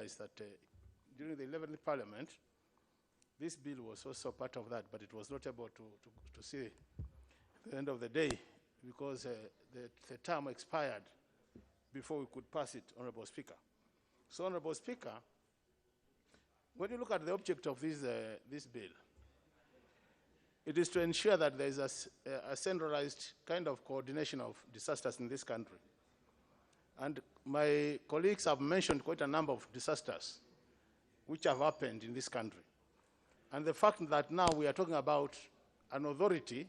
realize that during the 11th Parliament, this bill was also part of that, but it was not able to see the end of the day because the term expired before we could pass it, Honorable Speaker. So, Honorable Speaker, when you look at the object of this bill, it is to ensure that there is a centralized kind of coordination of disasters in this country. And my colleagues have mentioned quite a number of disasters which have happened in this country. And the fact that now we are talking about an authority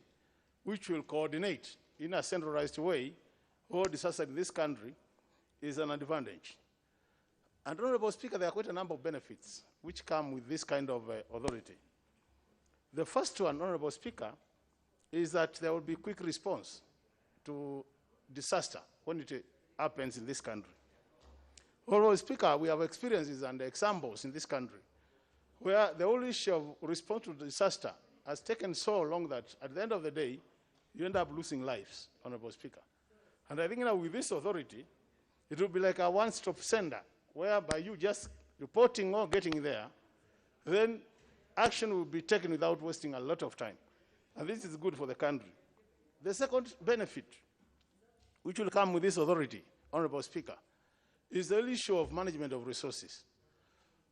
which will coordinate in a centralized way all disasters in this country is an advantage. And, Honorable Speaker, there are quite a number of benefits which come with this kind of authority. The first one, Honorable Speaker, is that there will be quick response to disaster when it happens in this country. Honorable Speaker, we have experiences and examples in this country where the whole issue of response to disaster has taken so long that at the end of the day, you end up losing lives, Honorable Speaker. And I think now with this authority, it will be like a one-stop center, whereby you just reporting or getting there, then action will be taken without wasting a lot of time. And this is good for the country. The second benefit, which will come with this authority, Honorable Speaker, is the issue of management of resources.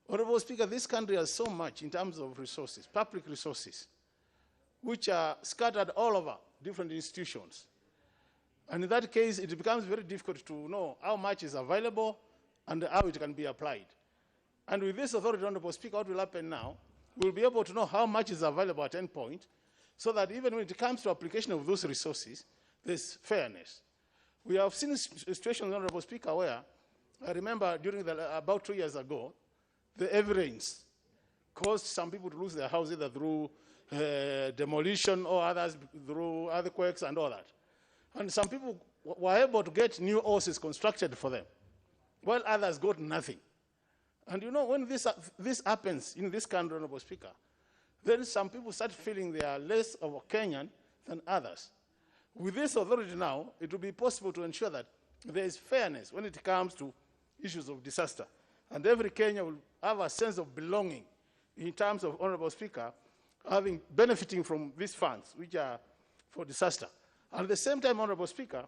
Honorable Speaker, this country has so much in terms of resources, public resources, which are scattered all over different institutions. And in that case, it becomes very difficult to know how much is available and how it can be applied. And with this authority, Honorable Speaker, what will happen now, we'll be able to know how much is available at any point, so that even when it comes to application of those resources, there's fairness. We have seen situations, Honorable Speaker, where I remember during about 2 years ago, the heavy rains caused some people to lose their house either through demolition or others through earthquakes and all that. And some people were able to get new houses constructed for them, while others got nothing. And you know, when this happens in this country, Honorable Speaker, then some people start feeling they are less of a Kenyan than others. With this authority now, it will be possible to ensure that there is fairness when it comes to issues of disaster. And every Kenyan will have a sense of belonging in terms of, Honorable Speaker, benefiting from these funds, which are for disaster. And at the same time, Honorable Speaker,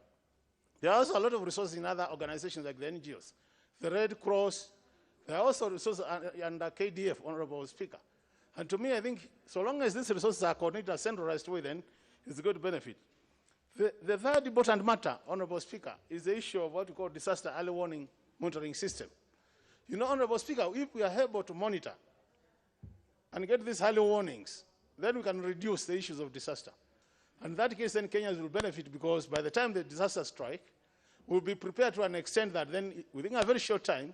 there are also a lot of resources in other organizations like the NGOs, the Red Cross. There are also resources under KDF, Honorable Speaker. And to me, I think so long as these resources are coordinated in a centralized way, then it's a good benefit. The third important matter, Honorable Speaker, is the issue of what we call disaster early warning monitoring system. You know, Honorable Speaker, if we are able to monitor and get these early warnings, then we can reduce the issues of disaster. And in that case, then Kenyans will benefit because by the time the disaster strike, we'll be prepared to an extent that then within a very short time,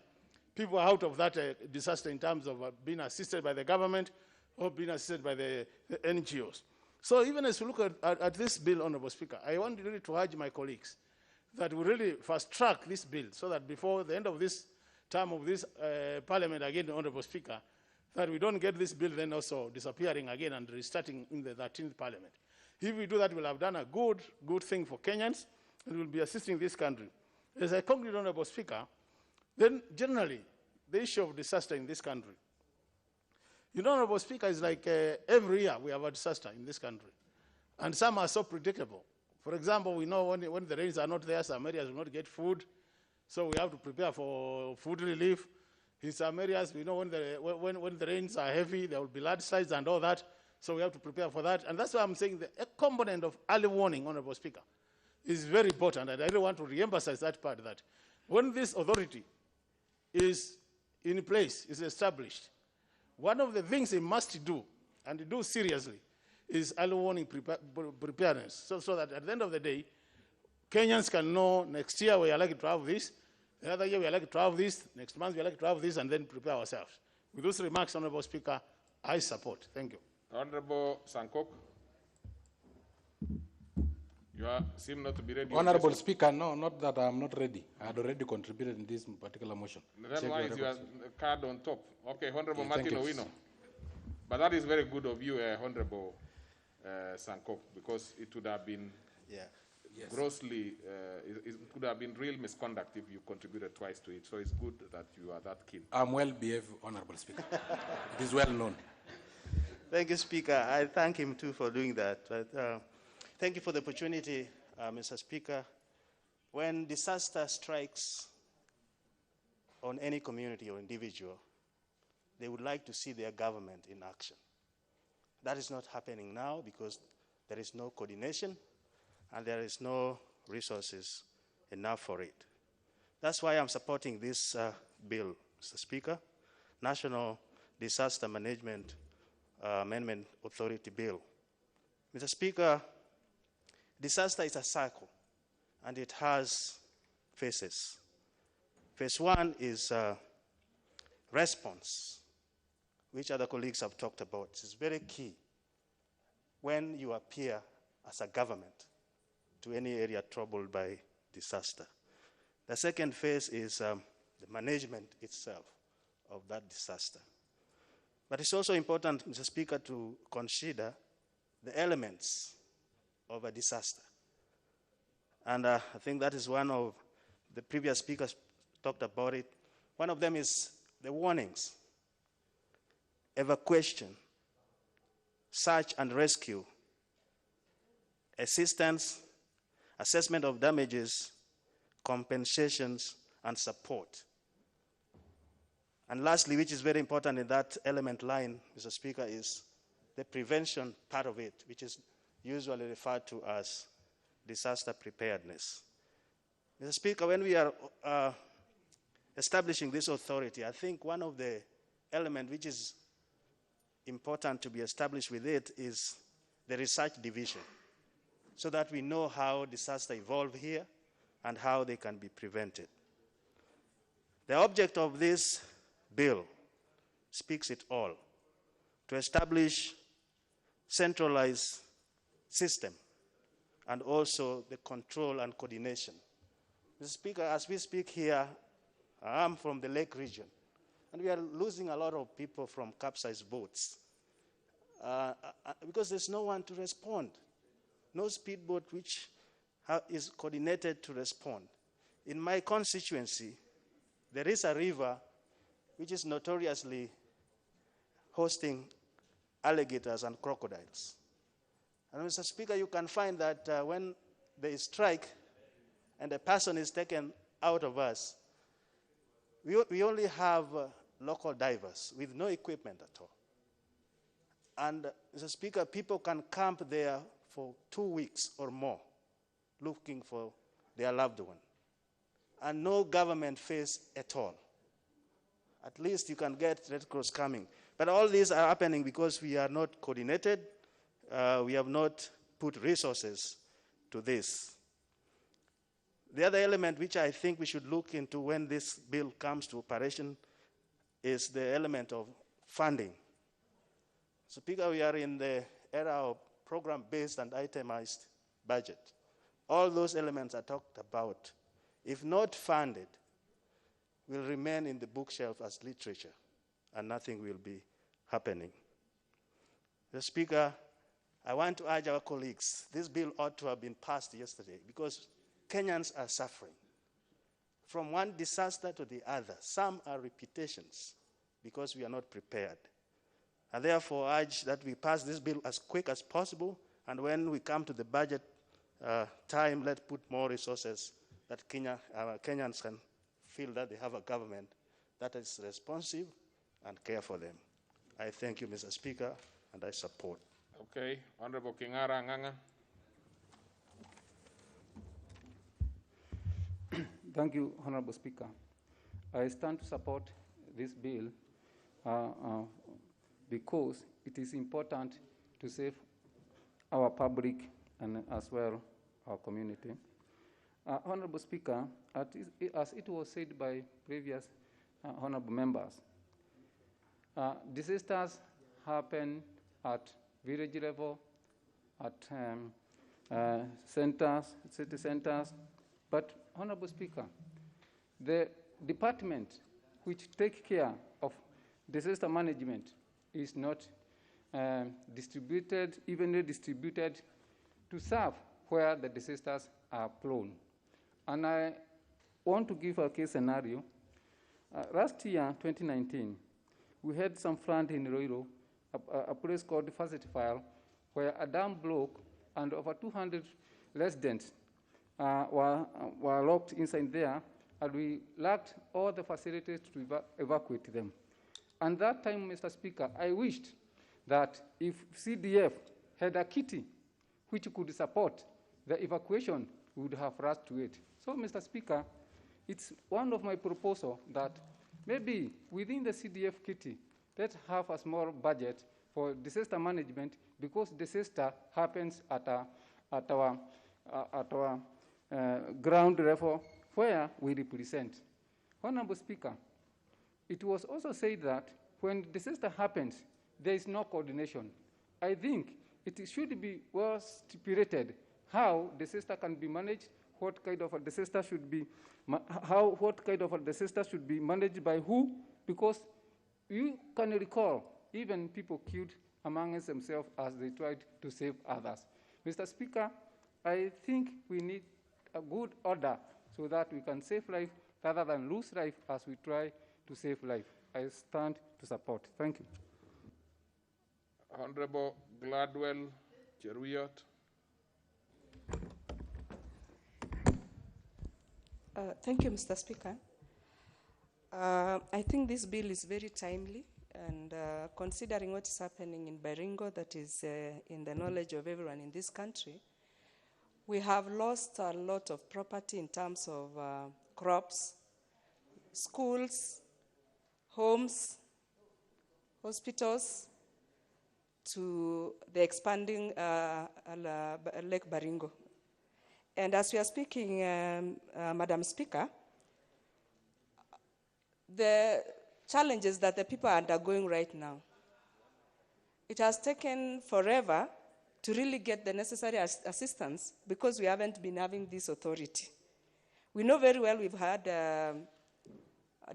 people are out of that disaster in terms of being assisted by the government or being assisted by the NGOs. So even as we look at this bill, Honorable Speaker, I want really to urge my colleagues that we really fast track this bill so that before the end of this term of this Parliament again, Honorable Speaker, that we don't get this bill then also disappearing again and restarting in the 13th Parliament. If we do that, we'll have done a good thing for Kenyans and we'll be assisting this country. As I conclude, Honorable Speaker, then generally, the issue of disaster in this country. You know, Honorable Speaker, is like every year we have a disaster in this country. And some are so predictable. For example, we know when the rains are not there, some areas will not get food. So we have to prepare for food relief. In some areas, we know when the rains are heavy, there will be landslides and all that. So we have to prepare for that. And that's why I'm saying the component of early warning, Honorable Speaker, is very important. And I really want to re-emphasize that part, that when this authority is in place, is established, one of the things they must do, and do seriously, is early warning preparedness, so that at the end of the day, Kenyans can know next year we are likely to have this, the other year we are likely to have this, next month we are likely to have this, and then prepare ourselves. With those remarks, Honorable Speaker, I support. Thank you. Honorable Sankok. You seem not to be ready. Honorable Speaker, no, not that I'm not ready. I had already contributed in this particular motion. Then why is your card on top? Okay, Honorable Martin Owino. But that is very good of you, Honorable Sankok, because it would have been grossly, it could have been real misconduct if you contributed twice to it. So it's good that you are that keen. I'm well behaved, Honorable Speaker. It is well known. Thank you, Speaker. I thank him too for doing that. But, thank you for the opportunity, Mr. Speaker. When disaster strikes on any community or individual, they would like to see their government in action. That is not happening now because there is no coordination and there is no resources enough for it. That's why I'm supporting this bill, Mr. Speaker, National Disaster Management Amendment Authority Bill. Mr. Speaker, disaster is a cycle and it has phases. Phase one is response, which other colleagues have talked about. It's very key when you appear as a government to any area troubled by disaster. The second phase is the management itself of that disaster. But it's also important, Mr. Speaker, to consider the elements of a disaster. And I think that is one of the previous speakers talked about it. One of them is the warnings, evacuation, search and rescue, assistance, assessment of damages, compensations, and support. And lastly, which is very important in that element line, Mr. Speaker, is the prevention part of it, which is usually referred to as disaster preparedness. Mr. Speaker, when we are establishing this authority, I think one of the elements which is important to be established with it is the research division, so that we know how disaster evolve here and how they can be prevented. The object of this bill speaks it all, to establish centralized system and also the control and coordination. Mr. Speaker, as we speak here, I'm from the Lake region, and we are losing a lot of people from capsized boats because there's no one to respond. No speedboat which is coordinated to respond. In my constituency, there is a river which is notoriously hosting alligators and crocodiles. And Mr. Speaker, you can find that when there is strike and a person is taken out of us, we only have local divers with no equipment at all. And Mr. Speaker, people can camp there for 2 weeks or more looking for their loved one. And no government face at all. At least you can get Red Cross coming. But all these are happening because we are not coordinated. We have not put resources to this. The other element which I think we should look into when this bill comes to operation is the element of funding. So, Speaker, we are in the era of program-based and itemized budget. All those elements I talked about, if not funded, will remain in the bookshelf as literature, and nothing will be happening. The Speaker, I want to urge our colleagues, this bill ought to have been passed yesterday because Kenyans are suffering. From one disaster to the other, some are repetitions because we are not prepared. I therefore urge that we pass this bill as quick as possible, and when we come to the budget time, let's put more resources that Kenyans can feel that they have a government that is responsive and care for them. I thank you, Mr. Speaker, and I support. Okay, Honorable Kingara Nganga. Thank you, Honorable Speaker. I stand to support this bill because it is important to save our public and as well our community. Honorable Speaker, as it was said by previous honorable members, disasters happen at village level, at centers, city centers, but Honorable Speaker, the department which take care of disaster management is not distributed, evenly distributed to serve where the disasters are prone. And I want to give a case scenario. Last year, 2019, we had some flood in Iloilo, a place called the Facility File, where a dam broke and over 200 residents were locked inside there, and we lacked all the facilities to evacuate them. And that time, Mr. Speaker, I wished that if CDF had a kitty which could support the evacuation, we would have rushed to it. So, Mr. Speaker, it's one of my proposals that maybe within the CDF kitty, let's have a small budget for disaster management, because disaster happens at our ground level where we represent. Honorable Speaker, it was also said that when disaster happens, there is no coordination. I think it should be well stipulated how disaster can be managed, what kind of a disaster should be, what kind of a disaster should be managed by who, because you can recall even people killed amongst themselves as they tried to save others. Mr. Speaker, I think we need a good order so that we can save life rather than lose life as we try to save life. I stand to support. Thank you. Honorable Gladwell Cheruiyot. Thank you, Mr. Speaker. I think this bill is very timely, and considering what is happening in Baringo, that is in the knowledge of everyone in this country, we have lost a lot of property in terms of crops, schools, homes, hospitals, to the expanding Lake Baringo. And as we are speaking, Madam Speaker, the challenges that the people are undergoing right now, it has taken forever to really get the necessary assistance because we haven't been having this authority. We know very well we've had a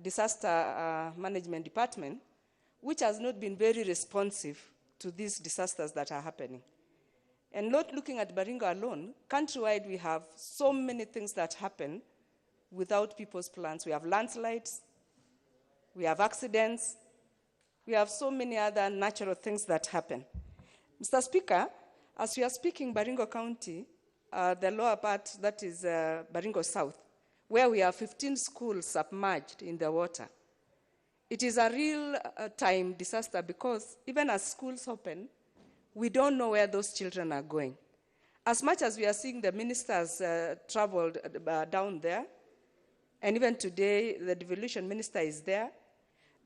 disaster management department, which has not been very responsive to these disasters that are happening. And not looking at Baringo alone, countrywide we have so many things that happen without people's plans. We have landslides, we have accidents, we have so many other natural things that happen. Mr. Speaker, as we are speaking, Baringo County, the lower part, that is Baringo South, where we have 15 schools submerged in the water. It is a real-time disaster because even as schools open, we don't know where those children are going. As much as we are seeing the ministers traveled down there, and even today the devolution minister is there,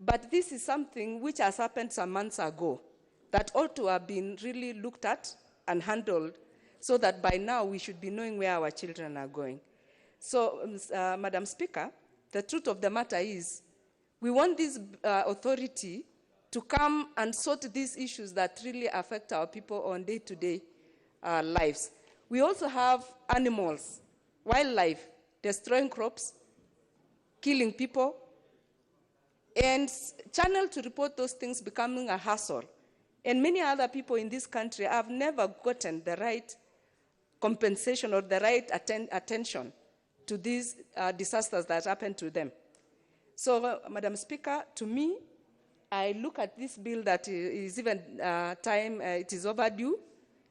but this is something which has happened some months ago that ought to have been really looked at and handled so that by now we should be knowing where our children are going. So, Madam Speaker, the truth of the matter is we want this authority to come and sort these issues that really affect our people on day-to-day lives. We also have animals, wildlife, destroying crops, killing people, and channel to report those things becoming a hassle. And many other people in this country have never gotten the right compensation or the right attention to these disasters that happen to them. So, Madam Speaker, to me, I look at this bill that is even it is overdue.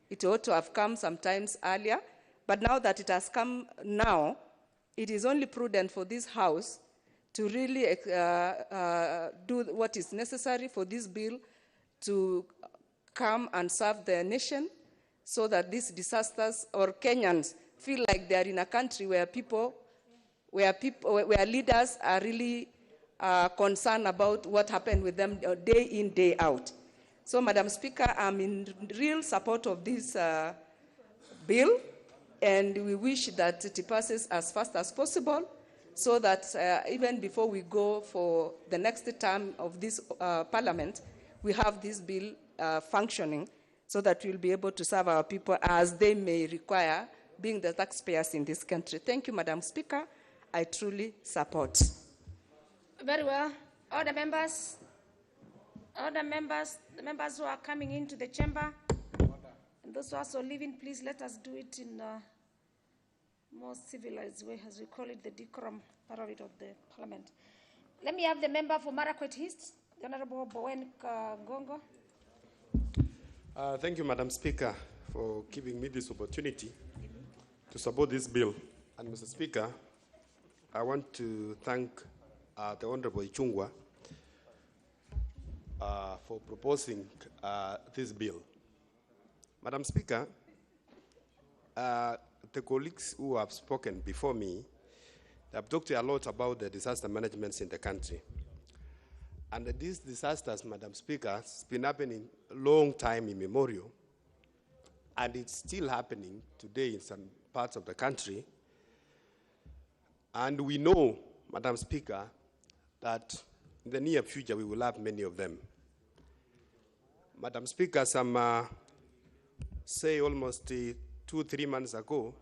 It ought to have come sometimes earlier. But now that it has come now, it is only prudent for this House to really do what is necessary for this bill to come and serve the nation so that these disasters or Kenyans feel like they are in a country where where leaders are really concerned about what happened with them day in, day out. So, Madam Speaker, I'm in real support of this bill, and we wish that it passes as fast as possible so that even before we go for the next term of this Parliament, we have this bill functioning so that we'll be able to serve our people as they may require, being the taxpayers in this country. Thank you, Madam Speaker. I truly support. Very well. All the members who are coming into the chamber, and those who are also leaving, please let us do it in more civilized way, as we call it, the decorum part of it of the parliament. Let me have the member for Marakwet East, the Honorable Bowen Gongo. Thank you, Madam Speaker, for giving me this opportunity to support this bill. And Mr. Speaker, I want to thank the Honorable Ichung'wah for proposing this bill. Madam Speaker, the colleagues who have spoken before me have talked a lot about the disaster management in the country. And these disasters, Madam Speaker, has been happening a long time immemorial, and it's still happening today in some parts of the country. And we know, Madam Speaker, that in the near future we will have many of them. Madam Speaker, some say almost 2-3 months ago,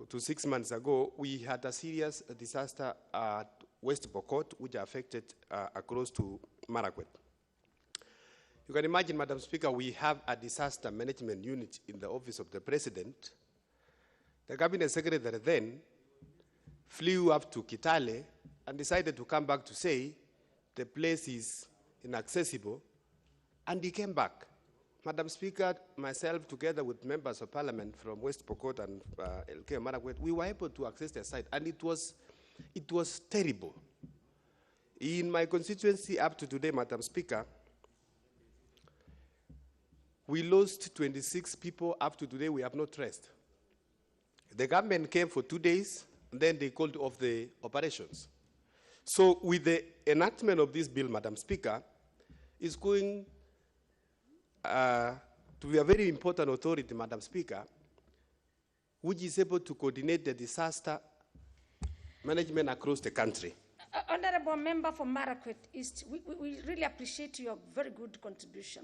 to 6 months ago, we had a serious disaster at West Pokot, which affected across to Marakwet. You can imagine, Madam Speaker, we have a disaster management unit in the office of the President. The Cabinet Secretary then flew up to Kitale and decided to come back to say the place is inaccessible, and he came back. Madam Speaker, myself, together with members of Parliament from West Pokot and LK Marakwet, we were able to access the site, and it was terrible. In my constituency up to today, Madam Speaker, we lost 26 people. Up to today, we have not traced. The government came for 2 days, and then they called off the operations. So with the enactment of this bill, Madam Speaker, is going to be a very important authority, Madam Speaker, which is able to coordinate the disaster management across the country. Honorable Member for Marakwet East, we really appreciate your very good contribution.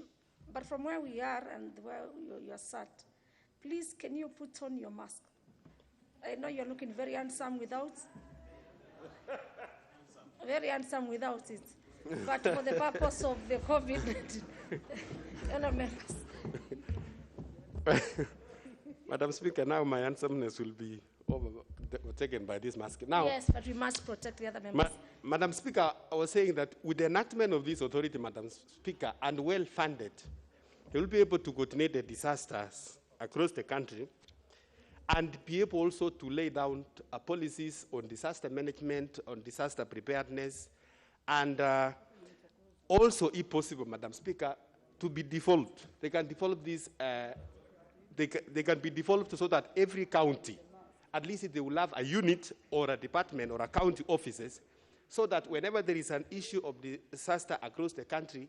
But from where we are and where you are sat, please, can you put on your mask? I know you're looking very handsome without. Very handsome without it. But for the purpose of the COVID, members. Madam Speaker, now my handsomeness will be overtaken by this mask. Now, yes, but we must protect the other members. Madam Speaker, I was saying that with the enactment of this authority, Madam Speaker, and well funded, they will be able to coordinate the disasters across the country and be able also to lay down policies on disaster management, on disaster preparedness, and also, if possible, Madam Speaker, to be devolved. They can devolve this, they can be devolved so that every county, at least they will have a unit or a department or a county offices, so that whenever there is an issue of disaster across the country,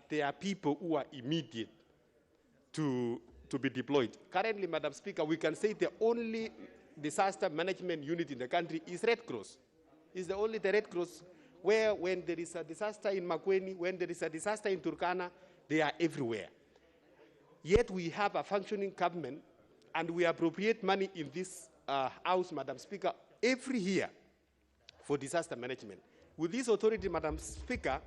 there are people who are immediate to be deployed. Currently, Madam Speaker, we can say the only disaster management unit in the country is Red Cross. It's the only Red Cross where when there is a disaster in Makueni, when there is a disaster in Turkana, they are everywhere. Yet we have a functioning government, and we appropriate money in this House, Madam Speaker, every year for disaster management. With this authority, Madam Speaker,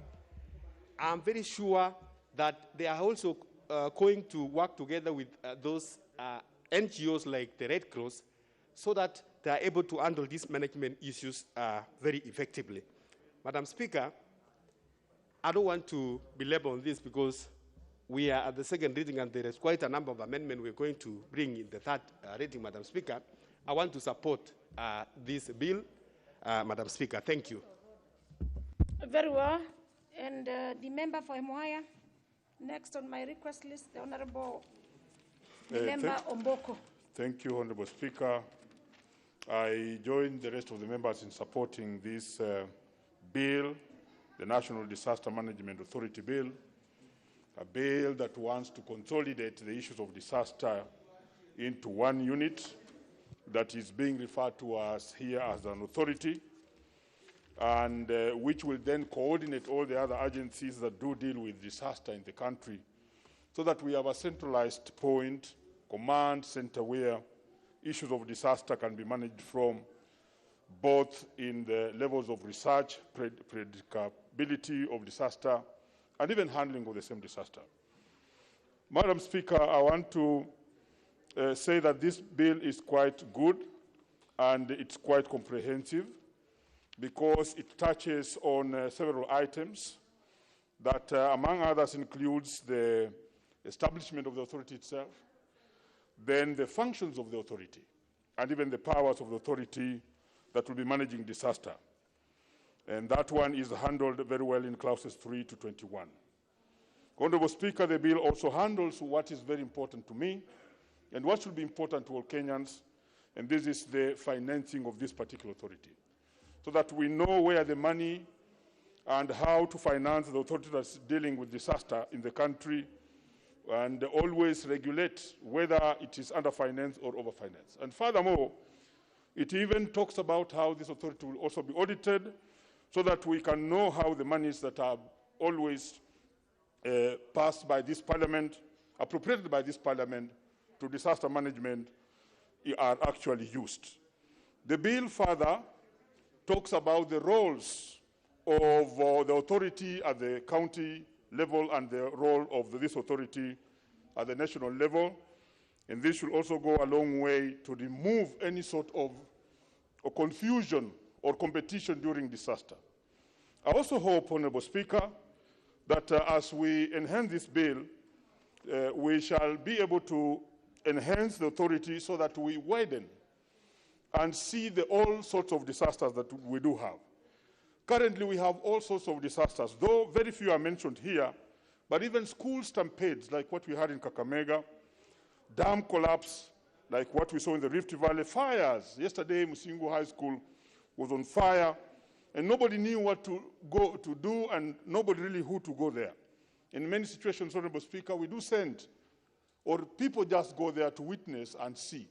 I'm very sure that they are also going to work together with those NGOs like the Red Cross so that they are able to handle these management issues very effectively. Madam Speaker, I don't want to belabor on this because we are at the second reading and there is quite a number of amendments we're going to bring in the third reading, Madam Speaker. I want to support this bill, Madam Speaker. Thank you. Very well. And the member for Emuhaya, next on my request list, the Honorable Member Omboko. Thank you, Honorable Speaker. I join the rest of the members in supporting this bill, the National Disaster Management Authority Bill, a bill that wants to consolidate the issues of disaster into one unit that is being referred to as here as an authority, and which will then coordinate all the other agencies that do deal with disaster in the country, so that we have a centralized point, command center, where issues of disaster can be managed from, both in the levels of research, predictability of disaster, and even handling of the same disaster. Madam Speaker, I want to say that this bill is quite good and it's quite comprehensive because it touches on several items that, among others, includes the establishment of the authority itself, then the functions of the authority, and even the powers of the authority that will be managing disaster. And that one is handled very well in clauses 3 to 21. Honorable Speaker, the bill also handles what is very important to me and what should be important to all Kenyans, and this is the financing of this particular authority, so that we know where the money and how to finance the authority that's dealing with disaster in the country, and always regulate whether it is underfinanced or overfinanced. And furthermore, it even talks about how this authority will also be audited so that we can know how the monies that are always passed by this parliament, appropriated by this parliament to disaster management, are actually used. The bill further talks about the roles of the authority at the county level and the role of this authority at the national level. And this should also go a long way to remove any sort of confusion or competition during disaster. I also hope, Honorable Speaker, that as we enhance this bill, we shall be able to enhance the authority so that we widen and see all sorts of disasters that we do have. Currently, we have all sorts of disasters, though very few are mentioned here, but even school stampedes, like what we had in Kakamega, dam collapse, like what we saw in the Rift Valley, fires. Yesterday, Musingu High School was on fire, and nobody knew what to go to do, and nobody really who to go there. In many situations, Honorable Speaker, we do send, or people just go there to witness and see.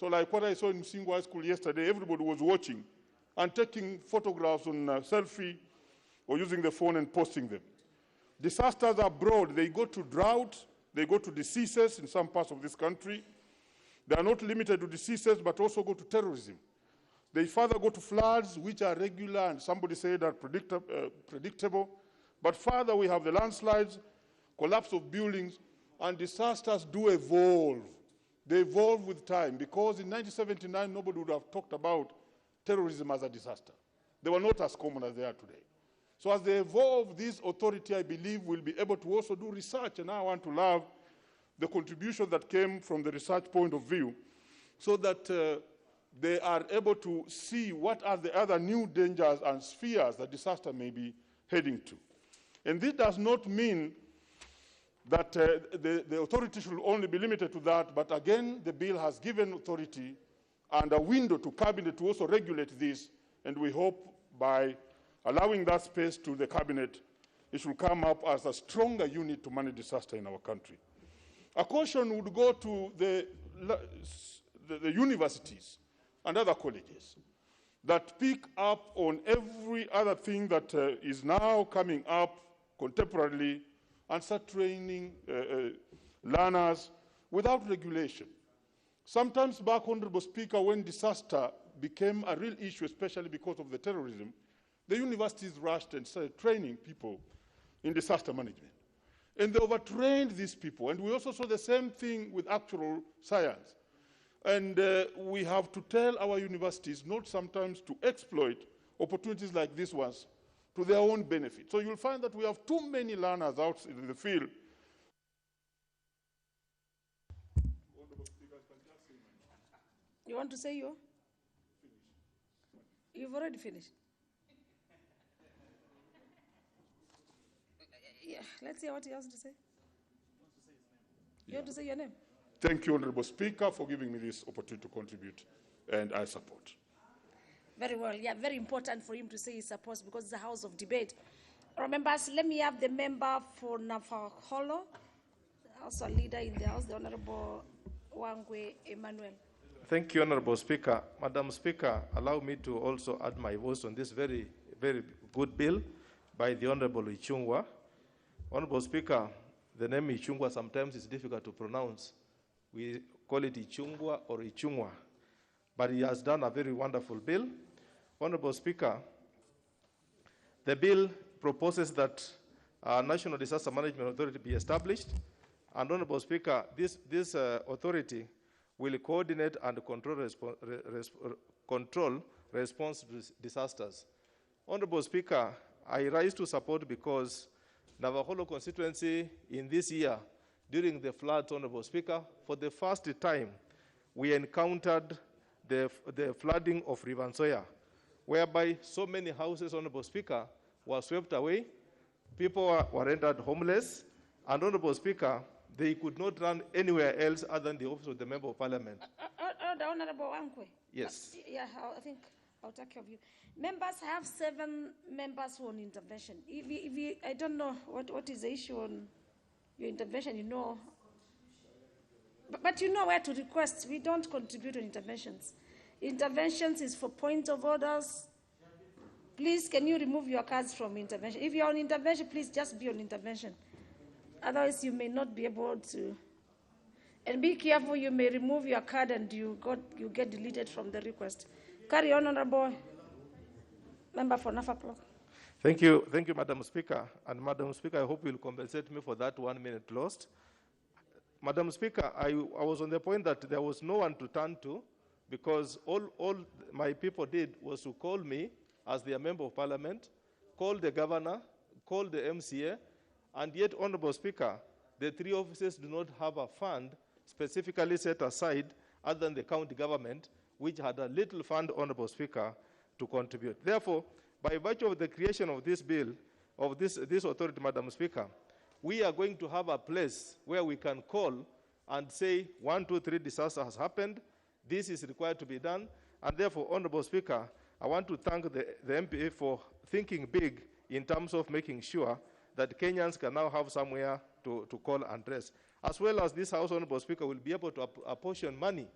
So like what I saw in Musingu High School yesterday, everybody was watching and taking photographs on selfie or using the phone and posting them. Disasters are broad. They go to drought, they go to diseases in some parts of this country. They are not limited to diseases, but also go to terrorism. They further go to floods, which are regular, and somebody said are predictable. But further, we have the landslides, collapse of buildings, and disasters do evolve. They evolve with time, because in 1979, nobody would have talked about terrorism as a disaster. They were not as common as they are today. So as they evolve, this authority, I believe, will be able to also do research, and I want to love the contribution that came from the research point of view, so that they are able to see what are the other new dangers and spheres that disaster may be heading to. And this does not mean that the authority should only be limited to that, but again, the bill has given authority and a window to cabinet to also regulate this, and we hope by allowing that space to the cabinet, it should come up as a stronger unit to manage disaster in our country. A caution would go to the universities and other colleges that pick up on every other thing that is now coming up contemporarily and start training learners without regulation. Sometimes back, Honorable Speaker, when disaster became a real issue, especially because of the terrorism, the universities rushed and started training people in disaster management. And they overtrained these people. And we also saw the same thing with actual science. And we have to tell our universities not sometimes to exploit opportunities like these ones to their own benefit. So you'll find that we have too many learners out in the field. You want to say you? You've already finished. Yeah, let's hear what he has to say. You want to say your name? Thank you, Honorable Speaker, for giving me this opportunity to contribute, and I support. Very well. Yeah, very important for him to say he supports, because it's a house of debate. Members, let me have the member for Nafaholo, also a leader in the House, the Honorable Wangwe Emmanuel. Thank you, Honorable Speaker. Madam Speaker, allow me to also add my voice on this very, very good bill by the Honorable Ichungwa. Honorable Speaker, the name Ichungwa sometimes is difficult to pronounce. We call it Ichungwa or Ichungwa, but he has done a very wonderful bill. Honorable Speaker, the bill proposes that a National Disaster Management Authority be established. And Honorable Speaker, this authority will coordinate and control response to disasters. Honorable Speaker, I rise to support because Navajo constituency in this year, during the floods, Honorable Speaker, for the first time, we encountered the flooding of River Nzoia, whereby so many houses, Honorable Speaker, were swept away, people were rendered homeless, and Honorable Speaker, they could not run anywhere else other than the office of the Member of Parliament. Honorable Wankwe. Yes. Yeah, I think I'll take care of you. Members, I have 7 members who are on intervention. I don't know what is the issue on your intervention, you know. But you know where to request. We don't contribute on interventions. Interventions is for point of orders. Please, can you remove your cards from intervention? If you're on intervention, please just be on intervention. Otherwise, you may not be able to. And be careful, you may remove your card and you get deleted from the request. Carry on, Honorable Member for Norfolk. Thank you, Madam Speaker. And Madam Speaker, I hope you'll compensate me for that 1 minute lost. Madam Speaker, I was on the point that there was no one to turn to because all my people did was to call me as their Member of Parliament, call the Governor, call the MCA, and yet, Honorable Speaker, the 3 offices do not have a fund specifically set aside other than the county government, which had a little fund, Honorable Speaker, to contribute. Therefore, by virtue of the creation of this bill, of this authority, Madam Speaker, we are going to have a place where we can call and say 1, 2, 3 disaster has happened, this is required to be done, and therefore, Honorable Speaker, I want to thank the MPA for thinking big in terms of making sure that Kenyans can now have somewhere to call and rest. As well as this House, Honorable Speaker, will be able to apportion money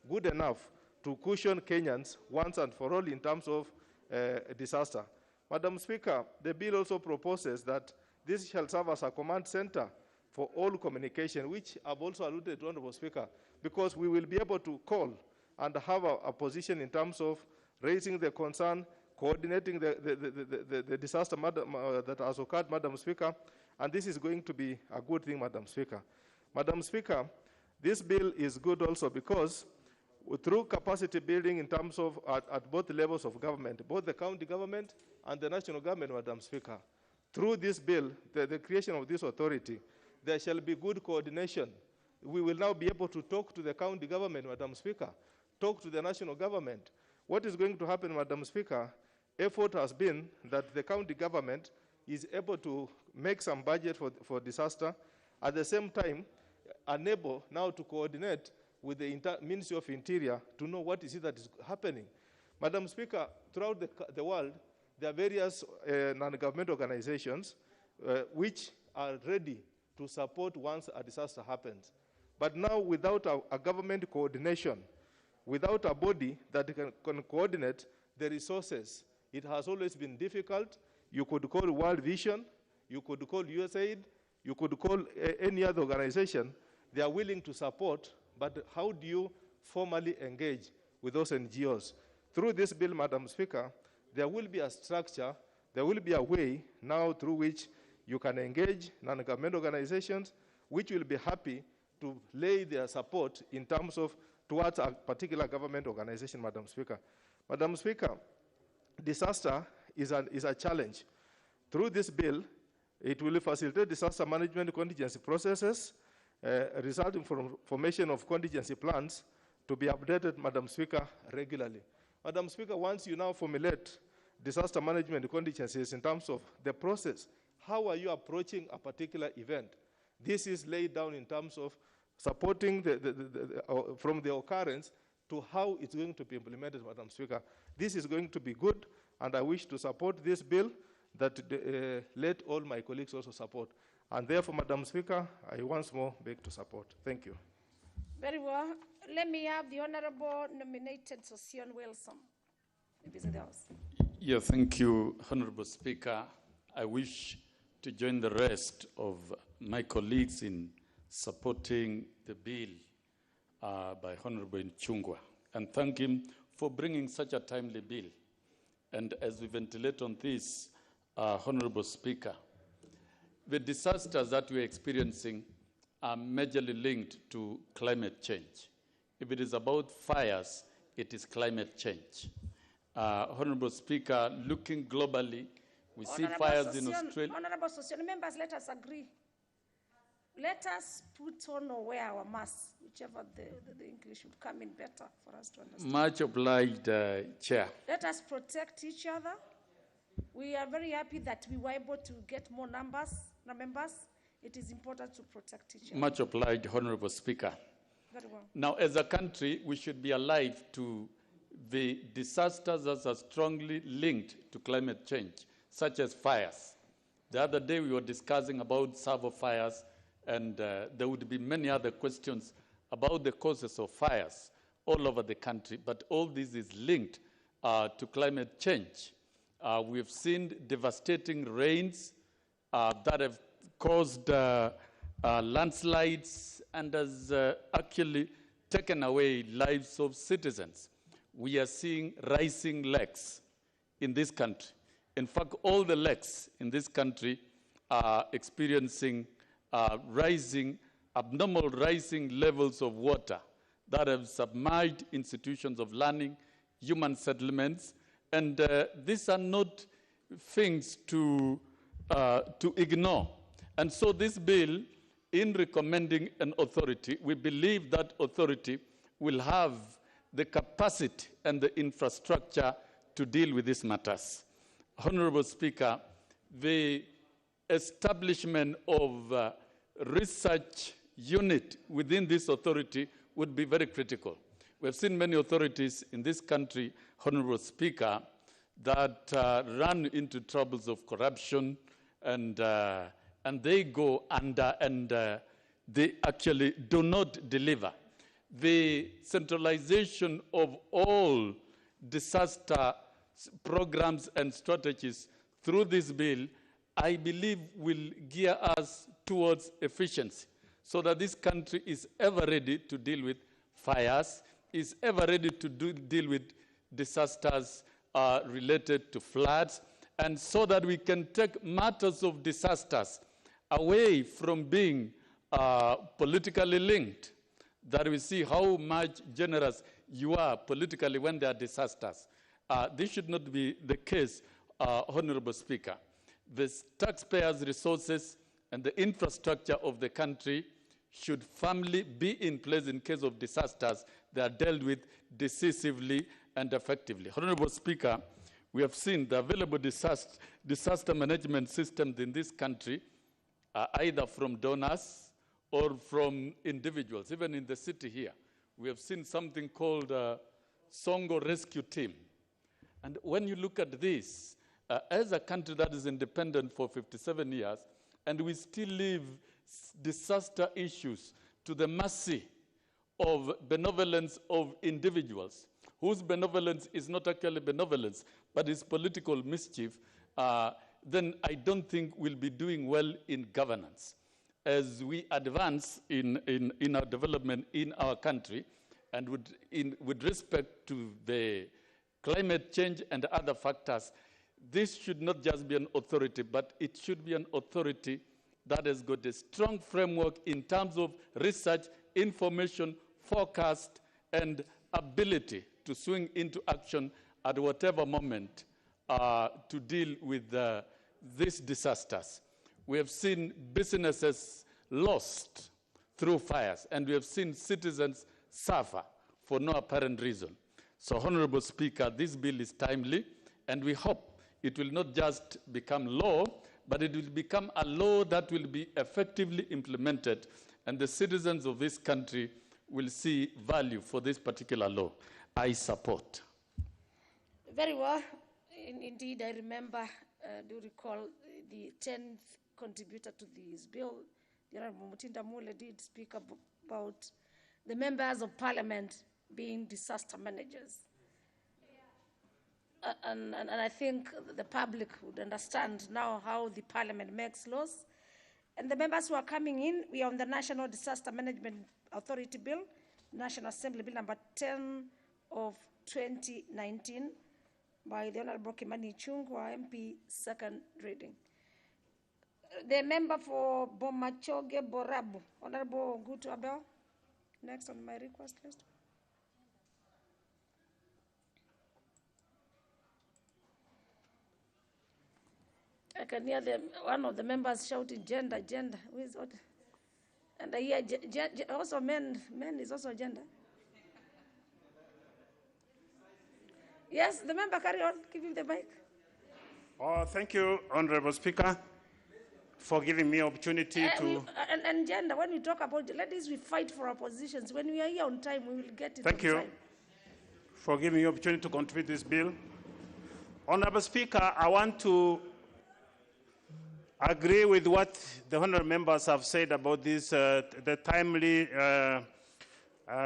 good enough to cushion Kenyans once and for all in terms of disaster. Madam Speaker, the bill also proposes that this shall serve as a command center for all communication, which I've also alluded to, Honorable Speaker, because we will be able to call and have a position in terms of raising the concern, coordinating the disaster that has occurred, Madam Speaker, and this is going to be a good thing, Madam Speaker. Madam Speaker, this bill is good also because through capacity building in terms of at both levels of government, both the county government and the national government, Madam Speaker, through this bill, the creation of this authority, there shall be good coordination. We will now be able to talk to the county government, Madam Speaker, talk to the national government. What is going to happen, Madam Speaker, effort has been that the county government is able to make some budget for disaster, at the same time unable now to coordinate with the Ministry of Interior to know what is it that is happening. Madam Speaker, throughout the world, there are various non-government organizations which are ready to support once a disaster happens. But now, without a government coordination, without a body that can coordinate the resources, it has always been difficult. You could call World Vision, you could call USAID, you could call any other organization. They are willing to support, but how do you formally engage with those NGOs? Through this bill, Madam Speaker, there will be a structure, there will be a way now through which you can engage non-government organizations which will be happy to lay their support in terms of towards a particular government organization, Madam Speaker. Madam Speaker, disaster is a challenge. Through this bill, it will facilitate disaster management contingency processes, resulting from formation of contingency plans to be updated, Madam Speaker, regularly. Madam Speaker, once you now formulate disaster management contingencies in terms of the process, how are you approaching a particular event? This is laid down in terms of supporting from the occurrence to how it's going to be implemented, Madam Speaker. This is going to be good, and I wish to support this bill that let all my colleagues also support. And therefore, Madam Speaker, I once more beg to support. Thank you. Very well. Let me have the Honorable nominated Sosion Wilson. Yeah, thank you, Honorable Speaker. I wish to join the rest of my colleagues in supporting the bill by Honorable Nchungwa and thank him for bringing such a timely bill. And as we ventilate on this, Honorable Speaker, the disasters that we're experiencing are majorly linked to climate change. If it is about fires, it is climate change. Honorable Speaker, looking globally, we see fires in Australia. Honorable Sosion, members, let us agree. Let us put on or wear our masks, whichever the English would come in better for us to understand. Much obliged, Chair. Let us protect each other. We are very happy that we were able to get more members. It is important to protect each other. Much obliged, Honorable Speaker. Very well. Now, as a country, we should be alive to the disasters that are strongly linked to climate change, such as fires. The other day, we were discussing about servo fires, and there would be many other questions about the causes of fires all over the country, but all this is linked to climate change. We have seen devastating rains that have caused landslides and has actually taken away lives of citizens. We are seeing rising lakes in this country. In fact, all the lakes in this country are experiencing abnormal rising levels of water that have submerged institutions of learning, human settlements, and these are not things to ignore. And so this bill, in recommending an authority, we believe that authority will have the capacity and the infrastructure to deal with these matters. Honorable Speaker, the establishment of a research unit within this authority would be very critical. We have seen many authorities in this country, Honorable Speaker, that run into troubles of corruption and they go under and they actually do not deliver. The centralization of all disaster programs and strategies through this bill, I believe, will gear us towards efficiency so that this country is ever ready to deal with fires, is ever ready to deal with disasters related to floods, and so that we can take matters of disasters away from being politically linked, that we see how much generous you are politically when there are disasters. This should not be the case, Honorable Speaker. The taxpayers' resources and the infrastructure of the country should firmly be in place in case of disasters. They are dealt with decisively and effectively. Honorable Speaker, we have seen the available disaster management systems in this country, either from donors or from individuals. Even in the city here, we have seen something called Songo Rescue Team. And when you look at this, as a country that is independent for 57 years, and we still leave disaster issues to the mercy of benevolence of individuals, whose benevolence is not actually benevolence, but is political mischief, then I don't think we'll be doing well in governance. As we advance in our development in our country, and with respect to the climate change and other factors, this should not just be an authority, but it should be an authority that has got a strong framework in terms of research, information, forecast, and ability to swing into action at whatever moment to deal with these disasters. We have seen businesses lost through fires, and we have seen citizens suffer for no apparent reason. So, Honorable Speaker, this bill is timely, and we hope it will not just become law, but it will become a law that will be effectively implemented, and the citizens of this country will see value for this particular law. I support. Very well. Indeed, I remember, do recall the 10th contributor to this bill, the Honorable Mutinda Mule, did speak about the members of parliament being disaster managers. And I think the public would understand now how the parliament makes laws. And the members who are coming in, we are on the National Disaster Management Authority Bill, National Assembly Bill number 10 of 2019 by the Honorable Kimani Ichung'wah, MP, second reading. The member for Bomachoge Borabu, Honorable Gutu Abel, next on my request list. I can hear one of the members shouting gender, gender. Who is what? And I hear also men is also gender. Yes, the member, carry on. Give him the mic. Oh, thank you, Honorable Speaker, for giving me opportunity to... And gender, when we talk about ladies, we fight for our positions. When we are here on time, we will get it Thank on you time. for giving me opportunity to contribute this bill. Honorable Speaker, I want to agree with what the honorable members have said about this, the timely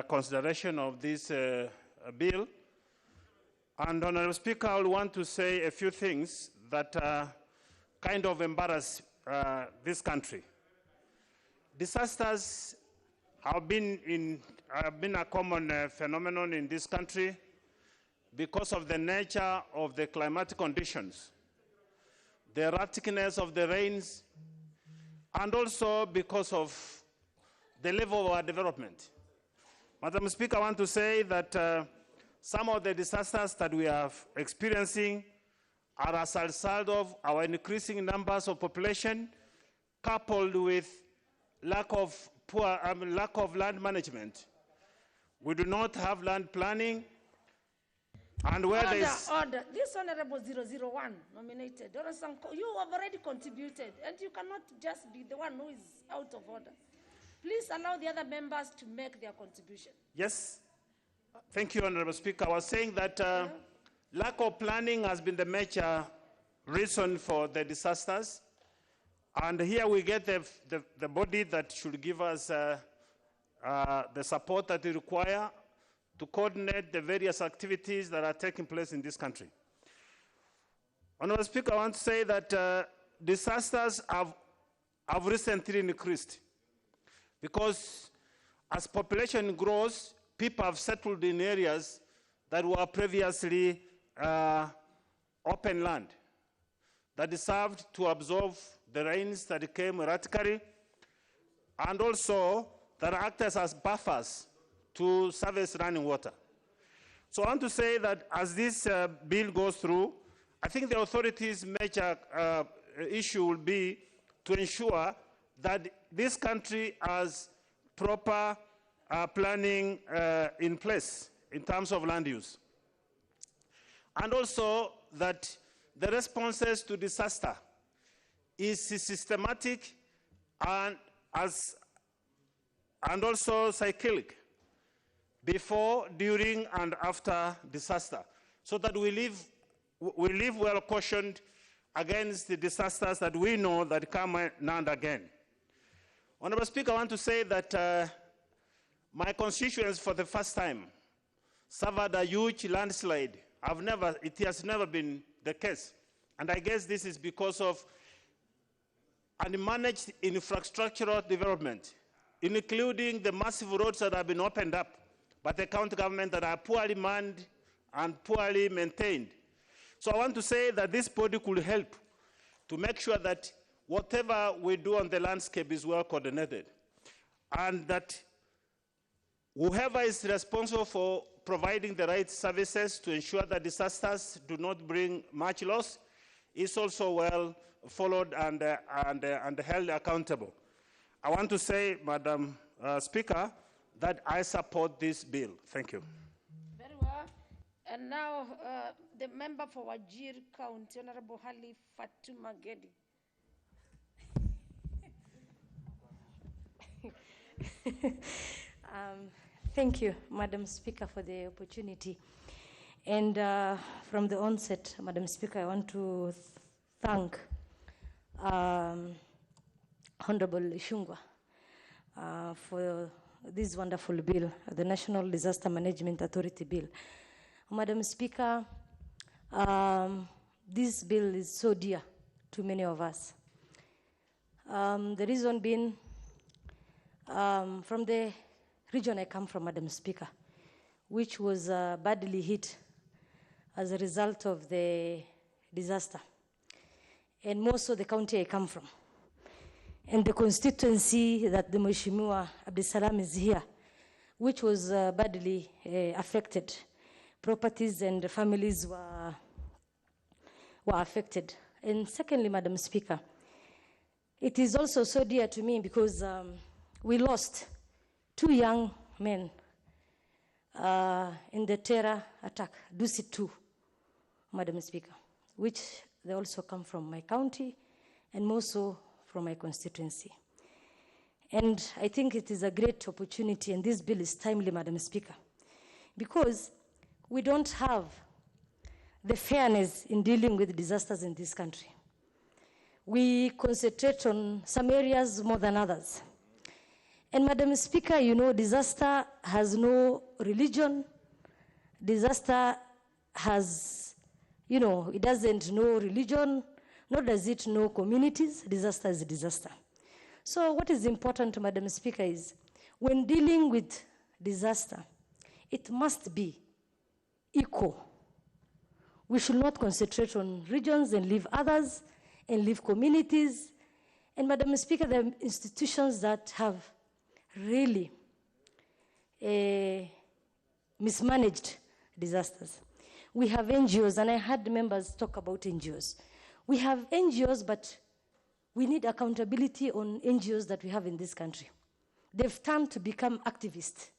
consideration of this bill. And Honorable Speaker, I want to say a few things that kind of embarrass this country. Disasters have been a common phenomenon in this country because of the nature of the climatic conditions, the erraticness of the rains, and also because of the level of our development. Madam Speaker, I want to say that some of the disasters that we are experiencing are as a result of our increasing numbers of population, coupled with lack of land management. We do not have land planning, and where there is... Order. This Honorable 001 nominated, you have already contributed, and you cannot just be the one who is out of order. Please allow the other members to make their contribution. Yes. Thank you, Honorable Speaker. I was saying that lack of planning has been the major reason for the disasters. And here we get the body that should give us the support that we require to coordinate the various activities that are taking place in this country. Honorable Speaker, I want to say that disasters have recently increased because as population grows, people have settled in areas that were previously open land that served to absorb the rains that came erratically, and also that acted as buffers to service running water. So I want to say that as this bill goes through, I think the authorities' major issue will be to ensure that this country has proper planning in place in terms of land use. And also that the responses to disaster is systematic and also cyclic, before, during, and after disaster, so that we live well cautioned against the disasters that we know that come now and again. Honorable Speaker, I want to say that my constituents, for the first time, suffered a huge landslide. It has never been the case. And I guess this is because of unmanaged infrastructural development, including the massive roads that have been opened up by the county government that are poorly manned and poorly maintained. So I want to say that this body could help to make sure that whatever we do on the landscape is well coordinated, and that whoever is responsible for providing the right services to ensure that disasters do not bring much loss is also well followed and held accountable. I want to say, Madam Speaker, that I support this bill. Thank you. Very well. And now the member for Wajir County, Honorable Hali Fatuma Gedi. Thank you, Madam Speaker, for the opportunity. And from the onset, Madam Speaker, I want to thank Honorable Ishungwa for this wonderful bill, the National Disaster Management Authority Bill. Madam Speaker, this bill is so dear to many of us. The reason being, from the region I come from, Madam Speaker, which was badly hit as a result of the disaster, and more so the county I come from, and the constituency that the Mheshimiwa Abdisalam is here, which was badly affected. Properties and families were affected, And secondly, Madam Speaker, it is also so dear to me because we lost 2 young men in the terror attack, Dusit 2, Madam Speaker, which they also come from my county and more so from my constituency. And I think it is a great opportunity, and this bill is timely, Madam Speaker, because we don't have the fairness in dealing with disasters in this country. We concentrate on some areas more than others. And Madam Speaker, you know, disaster has no religion. Disaster has, you know, it doesn't know religion, nor does it know communities. Disaster is a disaster. So what is important, Madam Speaker, is when dealing with disaster, it must be equal. We should not concentrate on regions and leave others, and leave communities. And Madam Speaker, there are institutions that have really mismanaged disasters. We have NGOs, and I heard members talk about NGOs. We have NGOs, but we need accountability on NGOs that we have in this country. They've turned to become activists.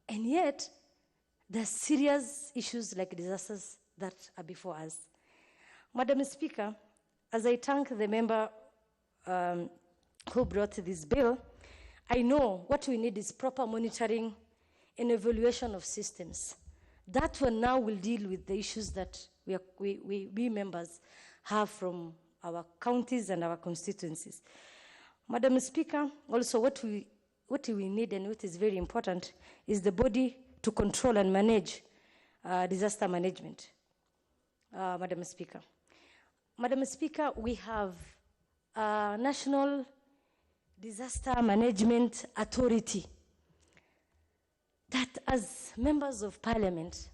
And yet, there are serious issues like disasters that are before us. Madam Speaker, as I thank the member who brought this bill, I know what we need is proper monitoring and evaluation of systems. That one now will deal with the issues that we members have from our counties and our constituencies. Madam Speaker, also what we need and what is very important is the body to control and manage disaster management. Madam Speaker. Madam Speaker, we have a National Disaster Management Authority that, as members of parliament,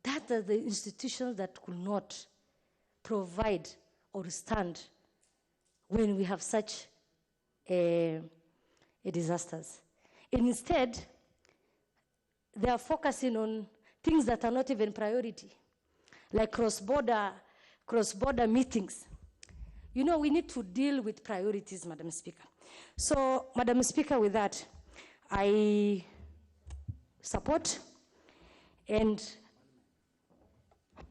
that are the institutions that could not provide or stand when we have such a disasters. Instead, they are focusing on things that are not even priority, like cross-border meetings. You know, we need to deal with priorities, Madam Speaker. So, Madam Speaker, with that, I support, and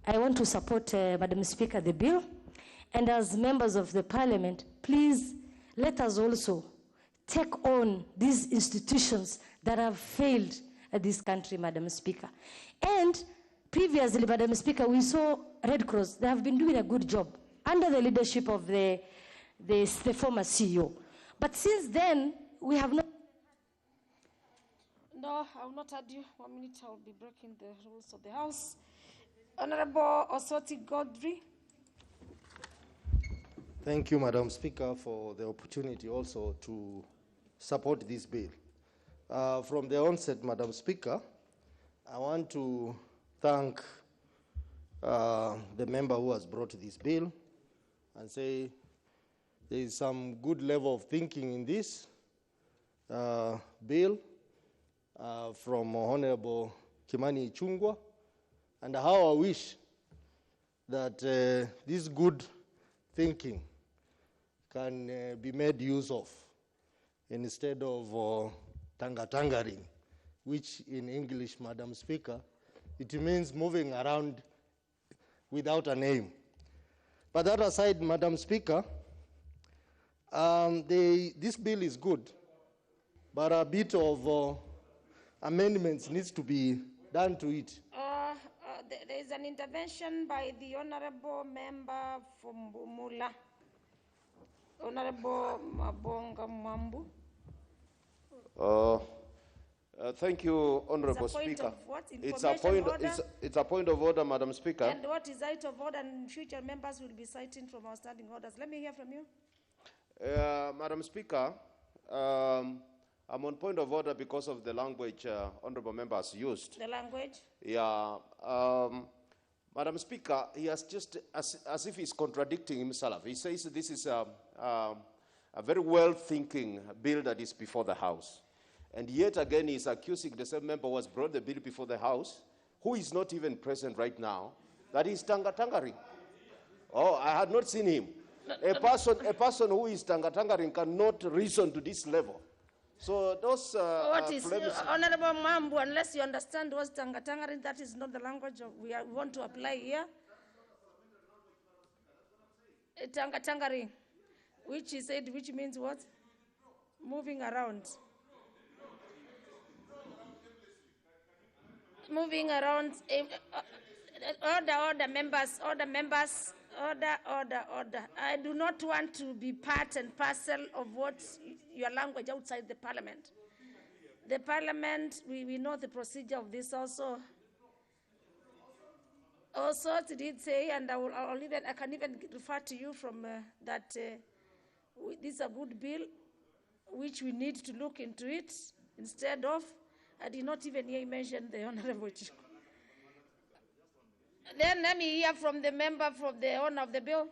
I want to support, Madam Speaker, the bill. And as members of the parliament, please let us also take on these institutions that have failed at this country, Madam Speaker. And previously, Madam Speaker, we saw Red Cross. They have been doing a good job under the leadership of the former CEO. But since then, we have not. No, I will not add you. 1 minute, I will be breaking the rules of the House. Honorable Osoti Godfrey. Thank you, Madam Speaker, for the opportunity also to support this bill. From the onset, Madam Speaker, I want to thank the member who has brought this bill and say there is some good level of thinking in this bill from Honorable Kimani Ichung'wah, and how I wish that this good thinking can be made use of instead of tangatangering, which in English, Madam Speaker, it means moving around without a name. But that aside, Madam Speaker, this bill is good, but a bit of amendments needs to be done to it. There is an intervention by the Honorable Member from Bumula, Honorable Mabonga Mwambu. Thank you, Honorable Speaker. It's a point of order, Madam Speaker. And what is out of order, and future members will be citing from our standing orders. Let me hear from you. Madam Speaker, I'm on point of order because of the language Honorable members used. The language? Yeah. Madam Speaker, he has just, as if he's contradicting himself. He says this is a very well-thinking bill that is before the House. And yet again, he's accusing the same member who has brought the bill before the House, who is not even present right now, that is tangatangering. Oh, I had not seen him. A person who is tangatangering cannot reason to this level. So those What is, claims. Honorable Mambu, unless you understand what's tangatangering, that is not the language we want to apply here. Tangatangering, which he said, which means what? Moving around. Moving around. Order, members, order. I do not want to be part and parcel of what your language outside the parliament. The parliament, we know the procedure of this also. Also, it did say, and I can even refer to you from that this is a good bill, which we need to look into it instead of. I did not even hear you mention the Honorable Chief. Then let me hear from the member from the owner of the bill.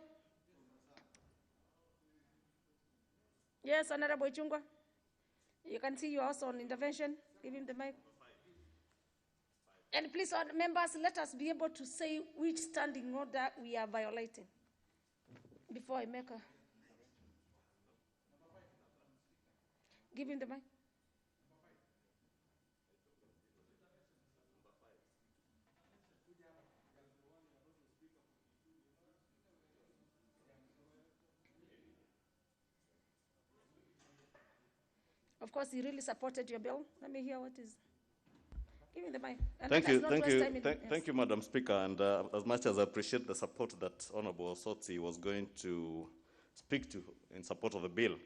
Yes, Honorable Chungwa. You can see you also on intervention. Give him the mic. And please, members, let us be able to say which standing order we are violating before I make a. Give him the mic. Of course, he really supported your bill. Let me hear what is. Give me the mic. And thank you, Madam Speaker. And as much as I appreciate the support that Honorable Osotsi was going to speak to in support of the bill,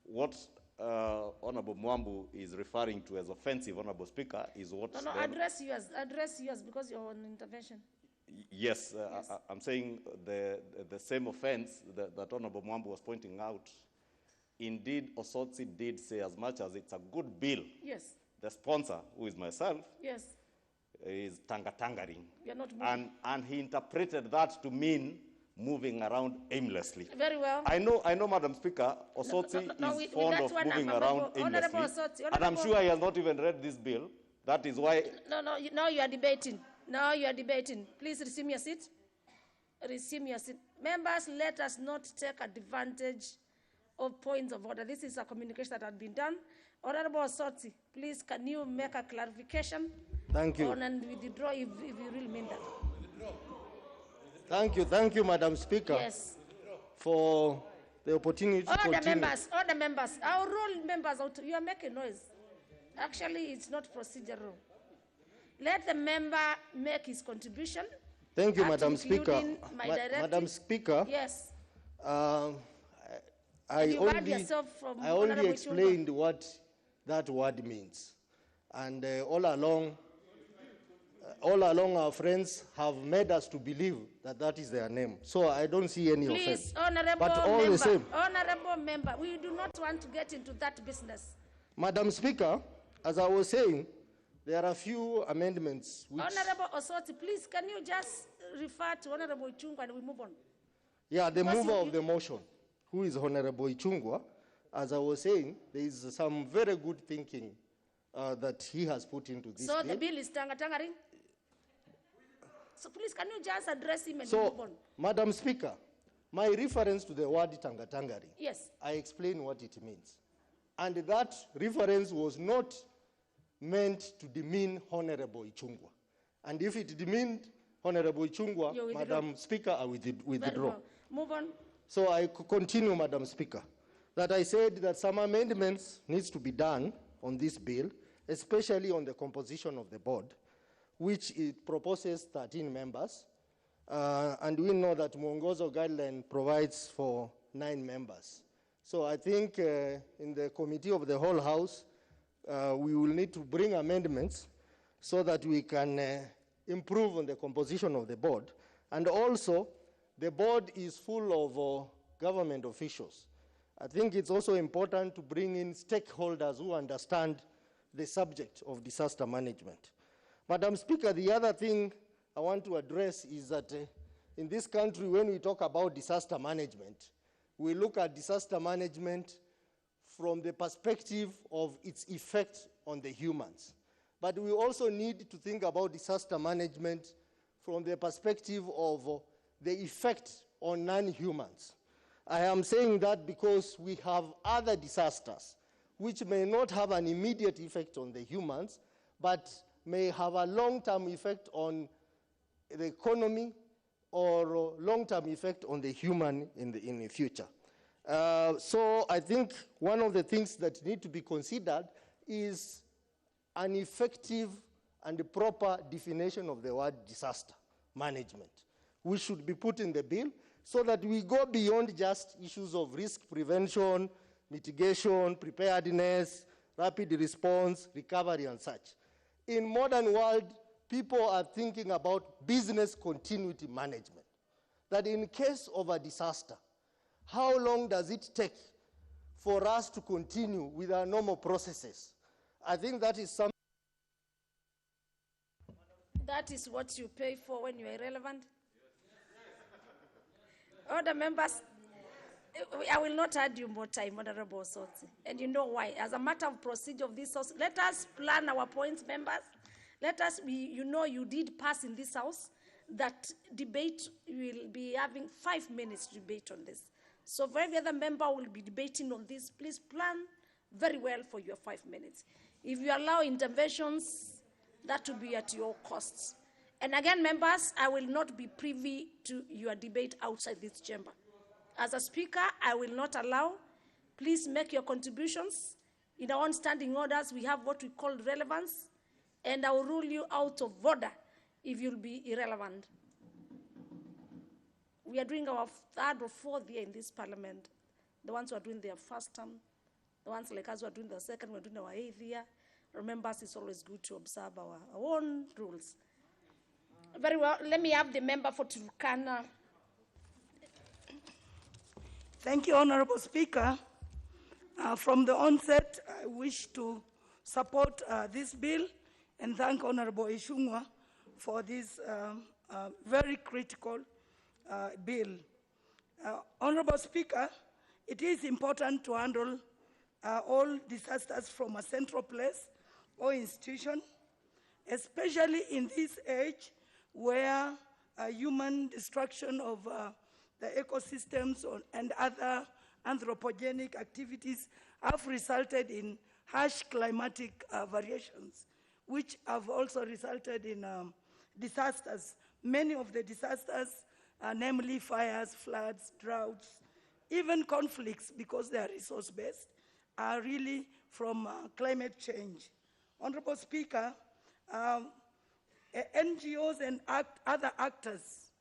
what Honorable Mwambu is referring to as offensive, Honorable Speaker, is what... No, address yours because you're on intervention. Yes, yes. I'm saying the same offense that Honorable Mwambu was pointing out. Indeed, Osotsi did say, as much as it's a good bill, yes, the sponsor, who is myself, yes, is tangatangering. You're not moving. And he interpreted that to mean moving around aimlessly. Very well. I know, Madam Speaker, Osotsi is fond of moving around aimlessly. And I'm sure he has not even read this bill. That is why... No, now you are debating. Now you are debating. Please resume your seat. Resume your seat. Members, let us not take advantage of points of order. This is a communication that had been done. Honorable Osotsi, please, can you make a clarification? Thank you. And withdraw if you really mean that. Thank you, Madam Speaker, yes, for the opportunity to continue. All the members, I'll roll members out. You are making noise. Actually, it's not procedural. Let the member make his contribution. Thank you, Madam Speaker. Madam Speaker. Yes. I only explained what that word means. And all along our friends have made us to believe that that is their name. So I don't see any offense. Please, honorable member, we do not want to get into that business. Madam Speaker, as I was saying, there are a few amendments which... Honorable Osotsi, please, can you just refer to Honorable Ichungwa and we move on? Yeah, the mover of the motion, who is Honorable Ichungwa, as I was saying, there is some very good thinking that he has put into this bill. So the bill is tangatangering? So please, can you just address him and move on? Madam Speaker, my reference to the word tangatangering, yes, I explain what it means. And that reference was not meant to demean Honorable Ichungwa. And if it demeaned Honorable Ichungwa, Madam Speaker, I will withdraw. Move on. So I continue, Madam Speaker, that I said that some amendments needs to be done on this bill, especially on the composition of the board, which it proposes 13 members. And we know that Mwongozo guideline provides for 9 members. So I think in the committee of the whole House, we will need to bring amendments so that we can improve on the composition of the board. And also, the board is full of government officials. I think it's also important to bring in stakeholders who understand the subject of disaster management. Madam Speaker, the other thing I want to address is that in this country, when we talk about disaster management, we look at disaster management from the perspective of its effect on the humans. But we also need to think about disaster management from the perspective of the effect on non-humans. I am saying that because we have other disasters which may not have an immediate effect on the humans, but may have a long-term effect on the economy or long-term effect on the human in the future. So I think one of the things that need to be considered is an effective and proper definition of the word disaster management, which should be put in the bill so that we go beyond just issues of risk prevention, mitigation, preparedness, rapid response, recovery, and such. In modern world, people are thinking about business continuity management, that in case of a disaster, how long does it take for us to continue with our normal processes? I think that is something. That is what you pay for when you are irrelevant. Other members, I will not add you more time, Honorable Soti. And you know why. As a matter of procedure of this house, let us plan our points, members. Let us be, you know, you did pass in this house that debate, we will be having 5 minutes debate on this. So for every other member will be debating on this, please plan very well for your 5 minutes. If you allow interventions, that will be at your costs. And again, members, I will not be privy to your debate outside this chamber. As a speaker, I will not allow. Please make your contributions. In our own standing orders, we have what we call relevance, and I will rule you out of order if you'll be irrelevant. We are doing our 3rd or 4th year in this parliament. The ones who are doing their first term, the ones like us who are doing the second, we're doing our 8th year. Remember, it's always good to observe our own rules. Very well, let me have the member for Turkana. Thank you, Honorable Speaker. From the onset, I wish to support this bill and thank Honorable Ishungwa for this very critical bill. Honorable Speaker, it is important to handle all disasters from a central place or institution, especially in this age where human destruction of the ecosystems and other anthropogenic activities have resulted in harsh climatic variations, which have also resulted in disasters. Many of the disasters, namely fires, floods, droughts, even conflicts, because they are resource-based, are really from climate change. Honorable Speaker, NGOs and other actors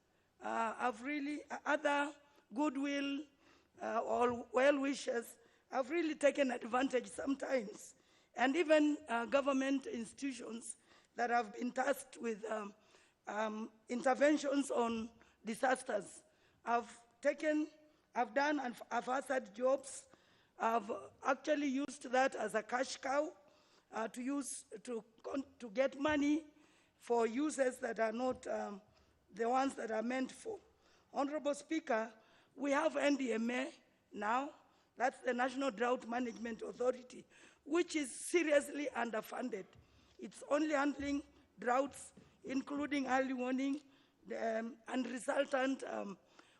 have really, other goodwill or well-wishers have really taken advantage sometimes. And even government institutions that have been tasked with interventions on disasters have done and have hazard jobs, have actually used that as a cash cow to get money for uses that are not the ones that are meant for. Honorable Speaker, we have NDMA now, that's the National Drought Management Authority, which is seriously underfunded. It's only handling droughts, including early warning and resultant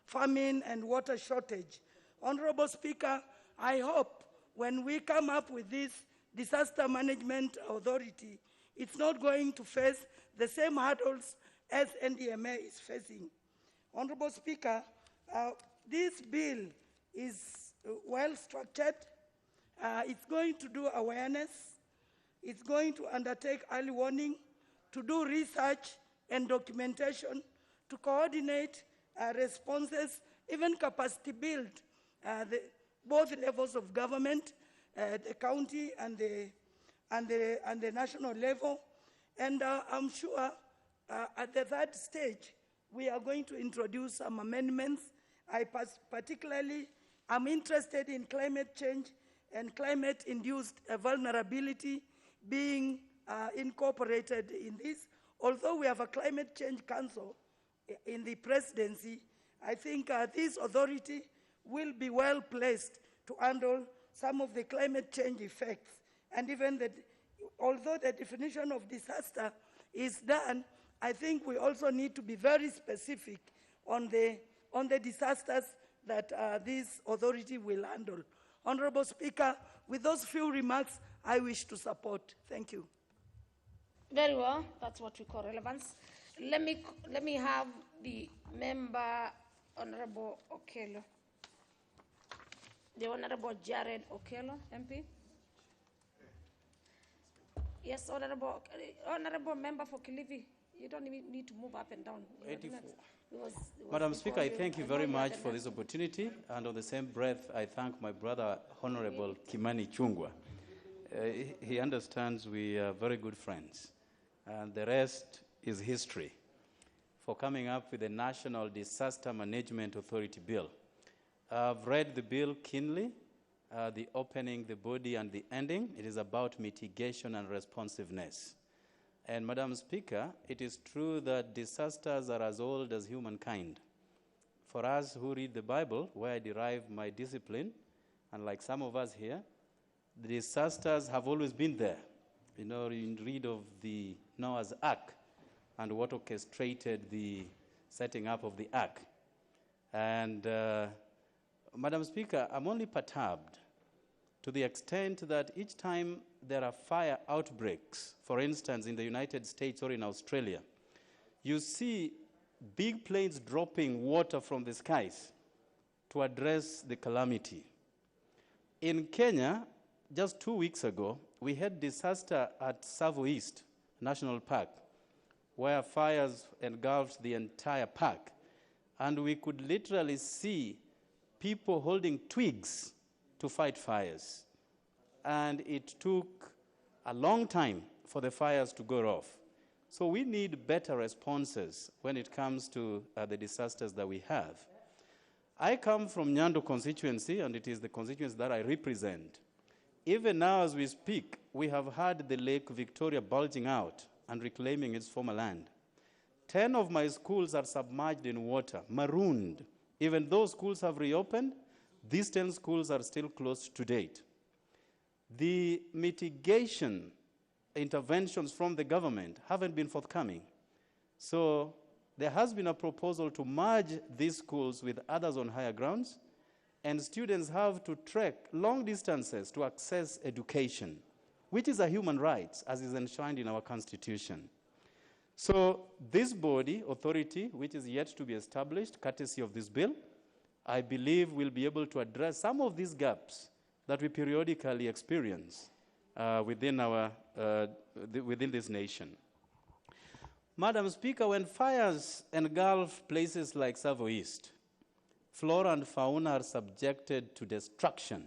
famine and water shortage. Honorable Speaker, I hope when we come up with this disaster management authority, it's not going to face the same hurdles as NDMA is facing. Honorable Speaker, this bill is well structured. It's going to do awareness. It's going to undertake early warning, to do research and documentation, to coordinate responses, even capacity build, both levels of government, the county and the national level. And I'm sure at the 3rd stage, we are going to introduce some amendments. I particularly am interested in climate change and climate-induced vulnerability being incorporated in this. Although we have a climate change council in the presidency, I think this authority will be well placed to handle some of the climate change effects. And even although the definition of disaster is done, I think we also need to be very specific on the on the disasters that this authority will handle. Honorable Speaker, with those few remarks, I wish to support. Thank you. Very well. That's what we call relevance. Let me have the member, Honorable Okello. The Honorable Jared Okello, MP. Yes, Honorable Member for Kilifi. You don't need to move up and down. 84. It was Madam Speaker, I thank you very much for this. this opportunity, and on the same breath, I thank my brother, Honorable Kimani Chungwa. He understands we are very good friends, and the rest is history, for coming up with the National Disaster Management Authority Bill. I've read the bill keenly, the opening, the body, and the ending. It is about mitigation and responsiveness. And Madam Speaker, it is true that disasters are as old as humankind. For us who read the Bible, where I derive my discipline, and like some of us here, the disasters have always been there. You know, you read of the Noah's Ark and what orchestrated the setting up of the Ark. And Madam Speaker, I'm only perturbed to the extent that each time there are fire outbreaks, for instance, in the United States or in Australia, you see big planes dropping water from the skies to address the calamity. In Kenya, just 2 weeks ago, we had disaster at Tsavo East National Park, where fires engulfed the entire park. And we could literally see people holding twigs to fight fires. And it took a long time for the fires to go off. So we need better responses when it comes to the disasters that we have. I come from Nyando constituency, and it is the constituency that I represent. Even now as we speak, we have had the Lake Victoria bulging out and reclaiming its former land. 10 of my schools are submerged in water, marooned. Even though schools have reopened, these 10 schools are still closed to date. The mitigation interventions from the government haven't been forthcoming. So there has been a proposal to merge these schools with others on higher grounds, and students have to trek long distances to access education, which is a human right, as is enshrined in our Constitution. So this body, authority, which is yet to be established, courtesy of this bill, I believe will be able to address some of these gaps that we periodically experience within this nation. Madam Speaker, when fires engulf places like Tsavo East, flora and fauna are subjected to destruction.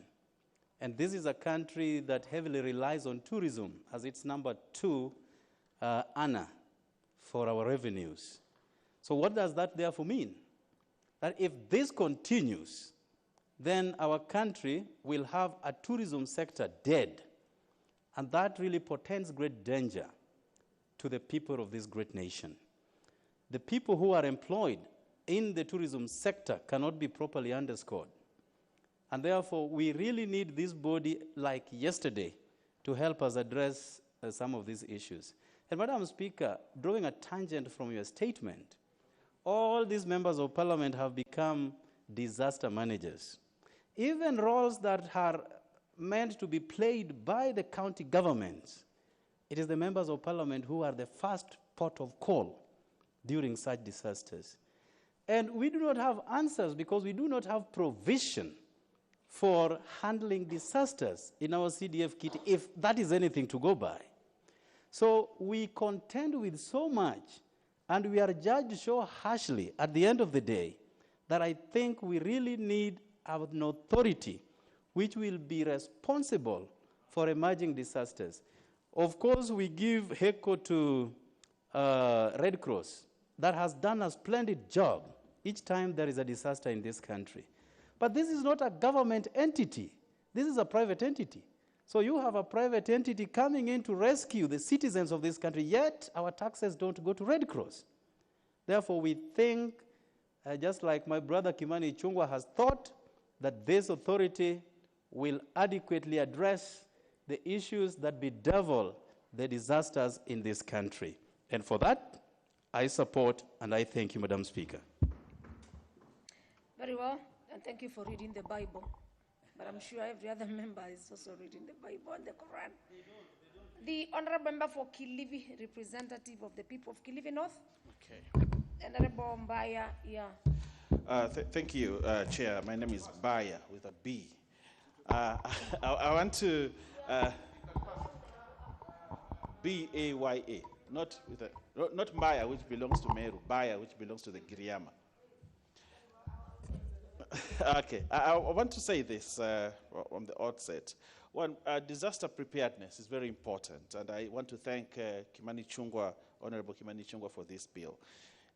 And this is a country that heavily relies on tourism as its number 2 earner for our revenues. So what does that therefore mean? That if this continues, then our country will have a tourism sector dead. And that really portends great danger to the people of this great nation. The people who are employed in the tourism sector cannot be properly underscored. And therefore, we really need this body like yesterday to help us address some of these issues. And Madam Speaker, drawing a tangent from your statement, all these members of parliament have become disaster managers. Even roles that are meant to be played by the county governments, it is the members of parliament who are the first port of call during such disasters. And we do not have answers because we do not have provision for handling disasters in our CDF kit, if that is anything to go by. So we contend with so much, and we are judged so harshly at the end of the day that I think we really need an authority which will be responsible for emerging disasters. Of course, we give HECO to Red Cross that has done a splendid job each time there is a disaster in this country. But this is not a government entity. This is a private entity. So you have a private entity coming in to rescue the citizens of this country, yet our taxes don't go to Red Cross. Therefore, we think, just like my brother Kimani Chungwa has thought, that this authority will adequately address the issues that bedevil the disasters in this country. And for that, I support and I thank you, Madam Speaker. Very well, and thank you for reading the Bible. But I'm sure every other member is also reading the Bible and the Quran. The honorable member for Kilifi, representative of the people of Kilifi North. Okay. Honorable Mbaya, yeah. Thank you, Chair. My name is Baya with a B. I want to B-A-Y-A, not Mbaya, which belongs to Meru, Baya, which belongs to the Giriama. Okay, I want to say this on the outset. One, disaster preparedness is very important, and I want to thank Honorable Kimani Ichung'wah for this bill.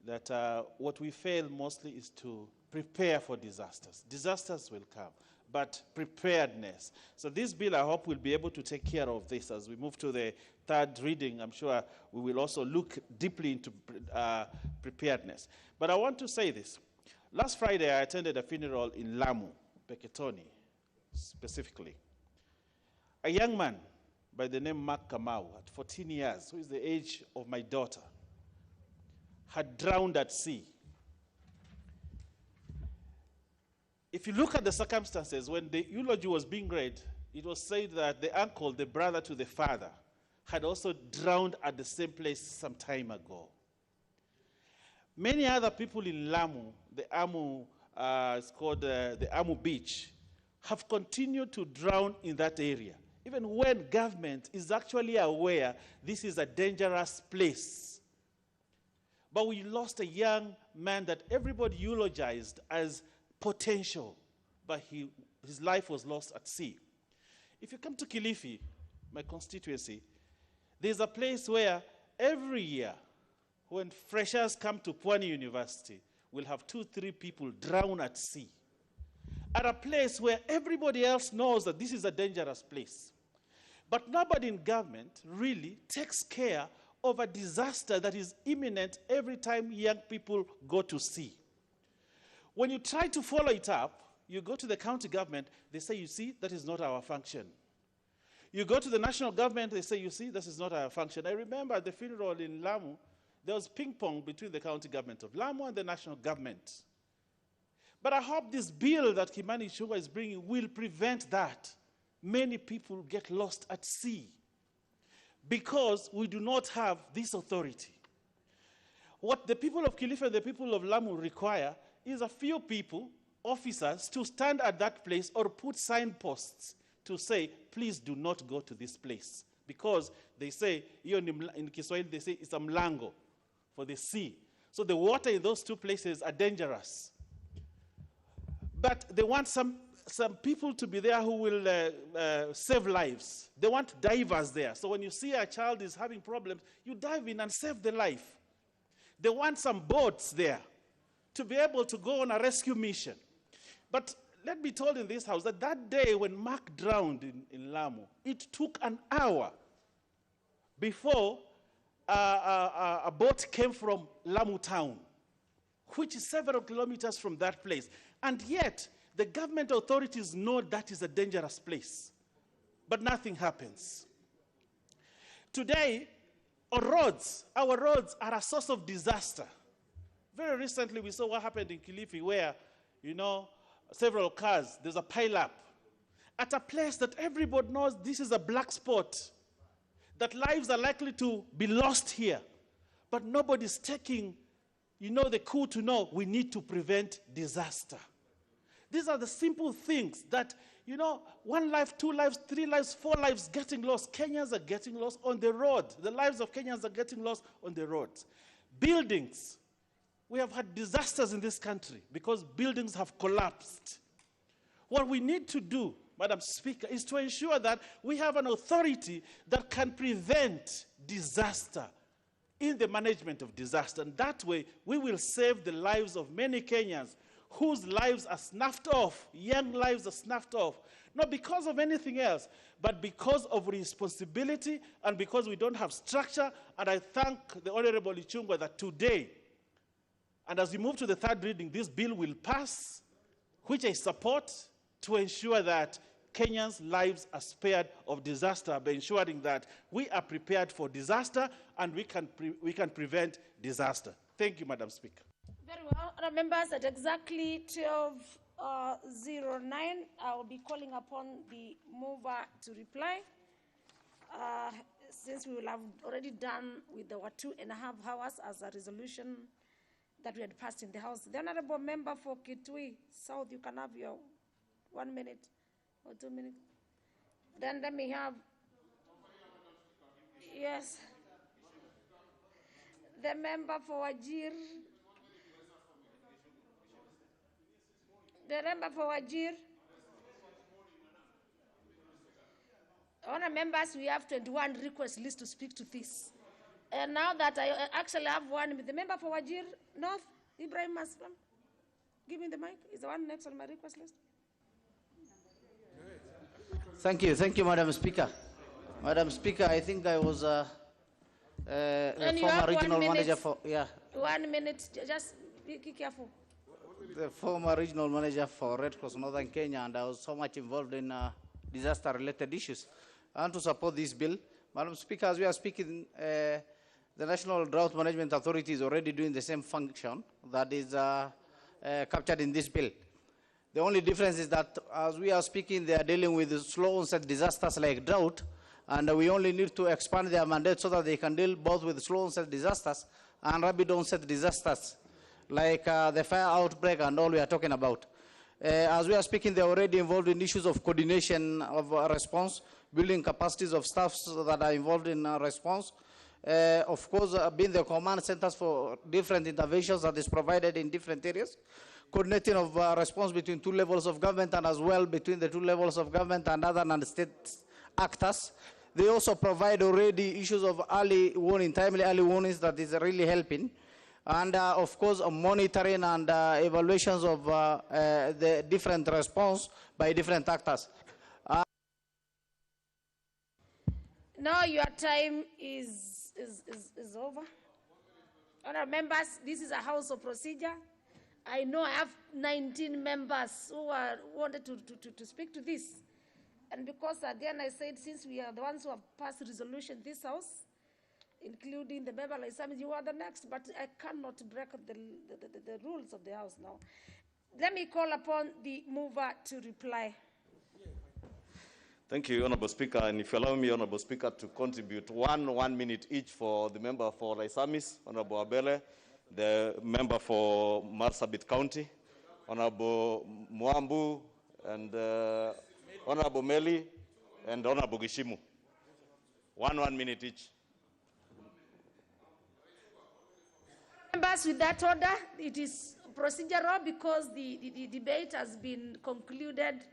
That what we fail mostly is to prepare for disasters. Disasters will come, but preparedness. So this bill, I hope, will be able to take care of this. As we move to the third reading, I'm sure we will also look deeply into preparedness. But I want to say this. Last Friday, I attended a funeral in Lamu, Peketoni, specifically. A young man by the name Mark Kamau, at 14 years, who is the age of my daughter, had drowned at sea. If you look at the circumstances, when the eulogy was being read, it was said that the uncle, the brother to the father, had also drowned at the same place some time ago. Many other people in Lamu, the Amu, it's called the Amu Beach, have continued to drown in that area, even when government is actually aware this is a dangerous place. But we lost a young man that everybody eulogized as potential, but his life was lost at sea. If you come to Kilifi, my constituency, there's a place where every year, when freshers come to Pwani University, we'll have 2-3 people drown at sea. At a place where everybody else knows that this is a dangerous place. But nobody in government really takes care of a disaster that is imminent every time young people go to sea. When you try to follow it up, you go to the county government, they say, you see, that is not our function. You go to the national government, they say, you see, this is not our function. I remember at the funeral in Lamu, there was ping pong between the county government of Lamu and the national government. But I hope this bill that Kimani Ichung'wah is bringing will prevent that. Many people get lost at sea because we do not have this authority. What the people of Kilifi and the people of Lamu require is a few people, officers, to stand at that place or put signposts to say, please do not go to this place. Because they say, in Kiswahili, they say it's a mlango for the sea. So the water in those two places are dangerous. But they want some people to be there who will save lives. They want divers there. So when you see a child is having problems, you dive in and save the life. They want some boats there to be able to go on a rescue mission. But let me told in this house that that day when Mark drowned in Lamu, it took an hour before a boat came from Lamu town, which is several kilometers from that place. And yet, the government authorities know that is a dangerous place. But nothing happens. Today, our roads are a source of disaster. Very recently, we saw what happened in Kilifi where, several cars, there's a pile-up at a place that everybody knows this is a black spot, that lives are likely to be lost here. But nobody's taking, the coup to know we need to prevent disaster. These are the simple things that, 1 life, 2 lives, 3 lives, 4 lives getting lost. Kenyans are getting lost on the road. The lives of Kenyans are getting lost on the roads. Buildings. We have had disasters in this country because buildings have collapsed. What we need to do, Madam Speaker, is to ensure that we have an authority that can prevent disaster in the management of disaster. And that way, we will save the lives of many Kenyans whose lives are snuffed off, young lives are snuffed off, not because of anything else, but because of responsibility and because we don't have structure. And I thank the Honorable Ichung'wah that today, and as we move to the third reading, this bill will pass, which I support, to ensure that Kenyans' lives are spared of disaster by ensuring that we are prepared for disaster and we can prevent disaster. Thank you, Madam Speaker. Very well. Honourable members, at exactly 12:09, I will be calling upon the mover to reply. Since we will have already done with our 2.5 hours as a resolution that we had passed in the House. The Honourable Member for Kitui South, you can have your 1 minute or 2 minutes. Then let me have, yes, the member for Wajir. The member for Wajir. Honourable members, we have 21 requests list to speak to this. And now that I actually have one, the member for Wajir North, Ibrahim Maslam, give me the mic. Is the one next on my request list? Thank you, Madam Speaker. Madam Speaker, I think I was the former regional manager for, 1 minute, just be careful. The former regional manager for Red Cross Northern Kenya, and I was so much involved in disaster-related issues. And to support this bill, Madam Speaker, as we are speaking, the National Drought Management Authority is already doing the same function that is captured in this bill. The only difference is that as we are speaking, they are dealing with slow onset disasters like drought, and we only need to expand their mandate so that they can deal both with slow onset disasters and rapid onset disasters, like the fire outbreak and all we are talking about. As we are speaking, they are already involved in issues of coordination of response, building capacities of staffs that are involved in response. Of course, being the command centers for different interventions that is provided in different areas, coordinating of response between two levels of government and as well between the two levels of government and other non-state actors. They also provide already issues of early warning, timely early warnings that is really helping. And of course, monitoring and evaluations of the different response by different actors. Now your time is over. Honourable members, this is a house of procedure. I know I have 19 members who wanted to speak to this. And because, again, I said, since we are the ones who have passed resolution in this house, including the member like Sam, you are the next, but I cannot break the rules of the house now. Let me call upon the mover to reply. Thank you, Honourable Speaker. And if you allow me, Honourable Speaker, to contribute 1 minute each for the member for Laisamis, Honourable Abele, the member for Marsabit County, Honourable Mwambu, and Honourable Meli, and Honourable Gishimu. 1 minute each. Members, with that order, it is procedural because the debate has been concluded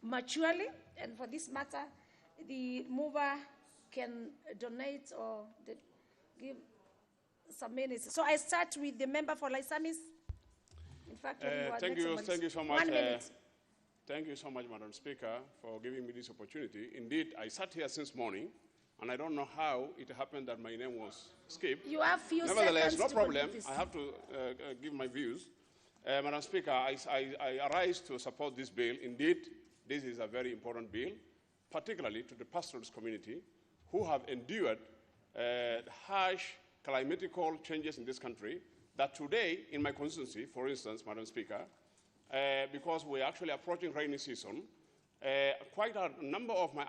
maturely, and for this matter, the mover can donate or give some minutes. So I start with the member for Laisamis. In fact, thank you so much. 1 minute. Thank you so much, Madam Speaker, for giving me this opportunity. Indeed, I sat here since morning, and I don't know how it happened that my name was skipped. You have few Nevertheless, seconds no to problem. this. I have to give my views. Madam Speaker, I arise to support this bill. Indeed, this is a very important bill, particularly to the pastoralist community who have endured harsh climatical changes in this country, that today, in my constituency, for instance, Madam Speaker, because we're actually approaching rainy season, quite a number of my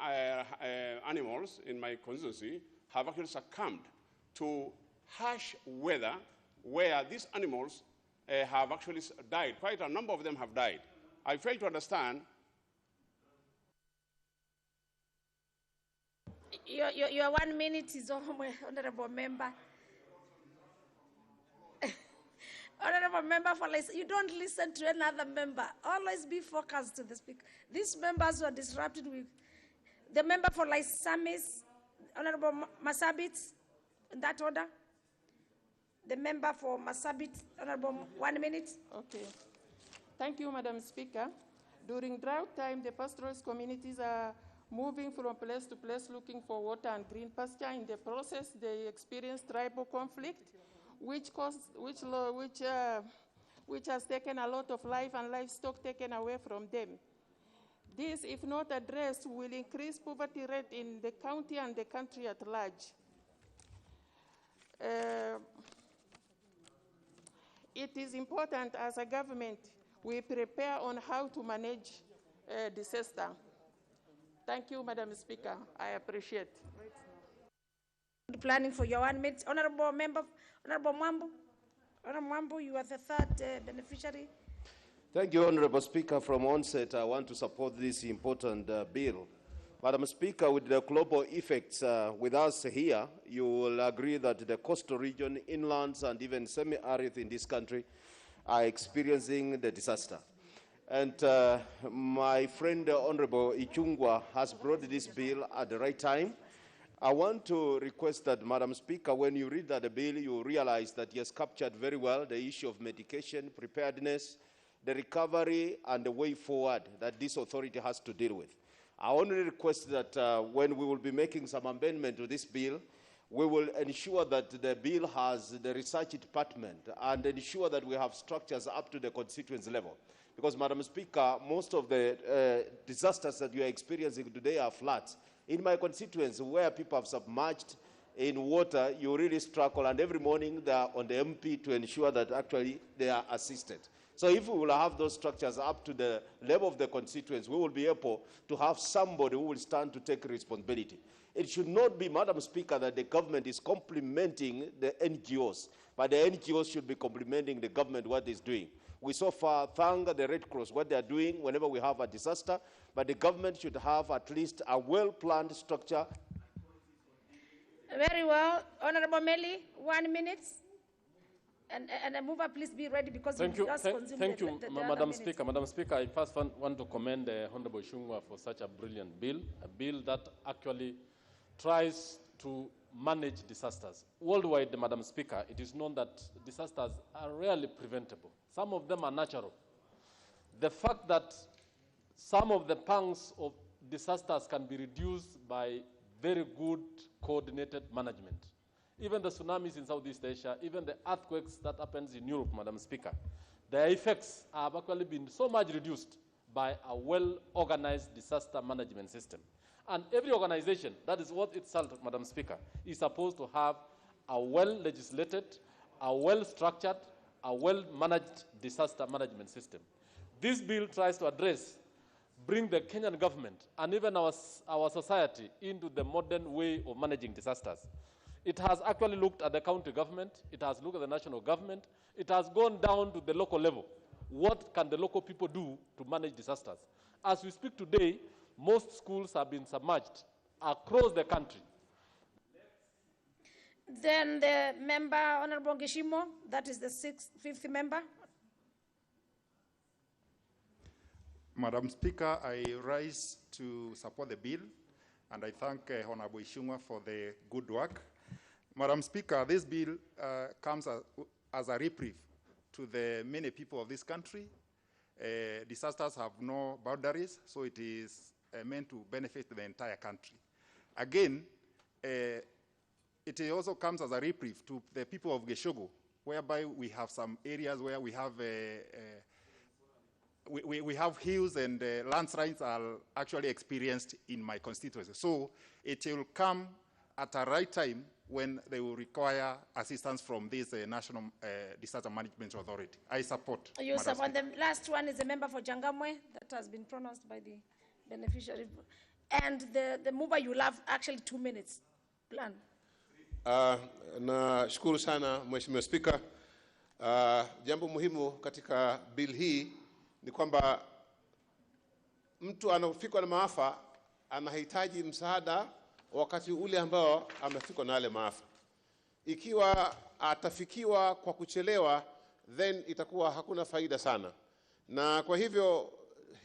animals in my constituency have actually succumbed to harsh weather where these animals have actually died. Quite a number of them have died. I fail to understand. Your 1 minute is over, Honourable Member. Honourable Member for Laisamis, you don't listen to another member. Always be focused to the speaker. These members were disrupted with the member for Laisamis, Honourable Masabit, in that order. The member for Masabit, Honourable 1 minute. Okay. Thank you, Madam Speaker. During drought time, the pastoralist communities are moving from place to place looking for water and green pasture. In the process, they experience tribal conflict, which has taken a lot of life and livestock taken away from them. This, if not addressed, will increase poverty rate in the county and the country at large. it is important as a government we prepare on how to manage disaster. Thank you, Madam Speaker. I appreciate. Planning for your 1 minute. Honorable Member, Honorable Mwambo. Honorable Mwambo, you are the third beneficiary. Thank you, Honorable Speaker. From onset, I want to support this important bill. Madam Speaker, with the global effects with us here, you will agree that the coastal region, inlands, and even semi-arid in this country are experiencing the disaster. And my friend, Honorable Ichungwa, has brought this bill at the right time. I want to request that, Madam Speaker, when you read that bill, you realize that he has captured very well the issue of medication, preparedness, the recovery, and the way forward that this authority has to deal with. I only request that when we will be making some amendment to this bill, we will ensure that the bill has the research department and ensure that we have structures up to the constituency level. Because, Madam Speaker, most of the disasters that you are experiencing today are floods. In my constituency, where people have submerged in water, you really struggle, and every morning they are on the MP to ensure that actually they are assisted. So if we will have those structures up to the level of the constituents, we will be able to have somebody who will stand to take responsibility. It should not be, Madam Speaker, that the government is complimenting the NGOs, but the NGOs should be complimenting the government what it's doing. We so far thank the Red Cross, what they are doing whenever we have a disaster, but the government should have at least a well-planned structure. Very well. Honorable Meli, 1 minute. And a mover, please be ready because thank we you, just consumed thank the you, Madam Speaker. Madam Speaker, I first want to commend Honorable Shungwa for such a brilliant bill, a bill that actually tries to manage disasters. Worldwide, Madam Speaker, it is known that disasters are rarely preventable. Some of them are natural. The fact that some of the pangs of disasters can be reduced by very good coordinated management. Even the tsunamis in Southeast Asia, even the earthquakes that happens in Europe, Madam Speaker, their effects have actually been so much reduced by a well-organized disaster management system. And every organization, that is what itself, Madam Speaker, is supposed to have a well-legislated, a well-structured, a well-managed disaster management system. This bill tries to bring the Kenyan government and even our society into the modern way of managing disasters. It has actually looked at the county government, it has looked at the national government, it has gone down to the local level. What can the local people do to manage disasters? As we speak today, most schools have been submerged across the country. Then the member, Honorable Geshimo, that is the fifth member. Madam Speaker, I rise to support the bill, and I thank Honorable Ishungwa for the good work. Madam Speaker, this bill comes as a reprieve to the many people of this country. Disasters have no boundaries, so it is meant to benefit the entire country. Again, it also comes as a reprieve to the people of Geshogo, whereby we have some areas where we have we have hills and landslides are actually experienced in my constituency. So it will come at a right time when they will require assistance from this National Disaster Management Authority. I support. You support. The last one is a member for Changamwe that has been pronounced by the beneficiary. And the mover, you have actually 2 minutes. Plan. Nashukuru sana Mheshimiwa Spika. Jambo muhimu katika bill hii ni kwamba mtu anapofikwa na maafa anahitaji msaada wakati ule ambao amefikwa na yale maafa. Ikiwa atafikiwa kwa kuchelewa, then itakuwa hakuna faida sana. Na kwa hivyo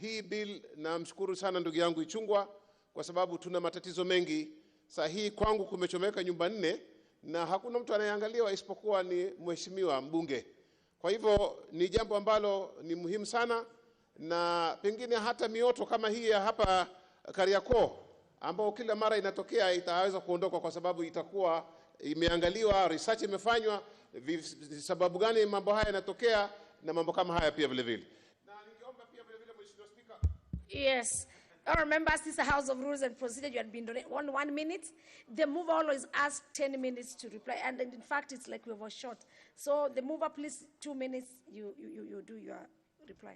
hii bill, namshukuru sana ndugu yangu Ichungwa kwa sababu tuna matatizo mengi. Saa hii kwangu kumechomeka nyumba 4 na hakuna mtu anayeangaliwa isipokuwa ni mheshimiwa mbunge. Kwa hivyo ni jambo ambalo ni muhimu sana, na pengine hata mioto kama hii ya hapa Kariakoo ambao kila mara inatokea itaweza kuondoka kwa sababu itakuwa imeangaliwa, research imefanywa, sababu gani mambo haya yanatokea na mambo kama haya pia vile vile. Na ningeomba pia vile vile Mheshimiwa Spika. Yes. All members, this is a House of Rules and Procedure. You had been doing 1 minute. The mover always asks 10 minutes to reply. And in fact, it's like we were short. So the mover, please, 2 minutes, you do your reply.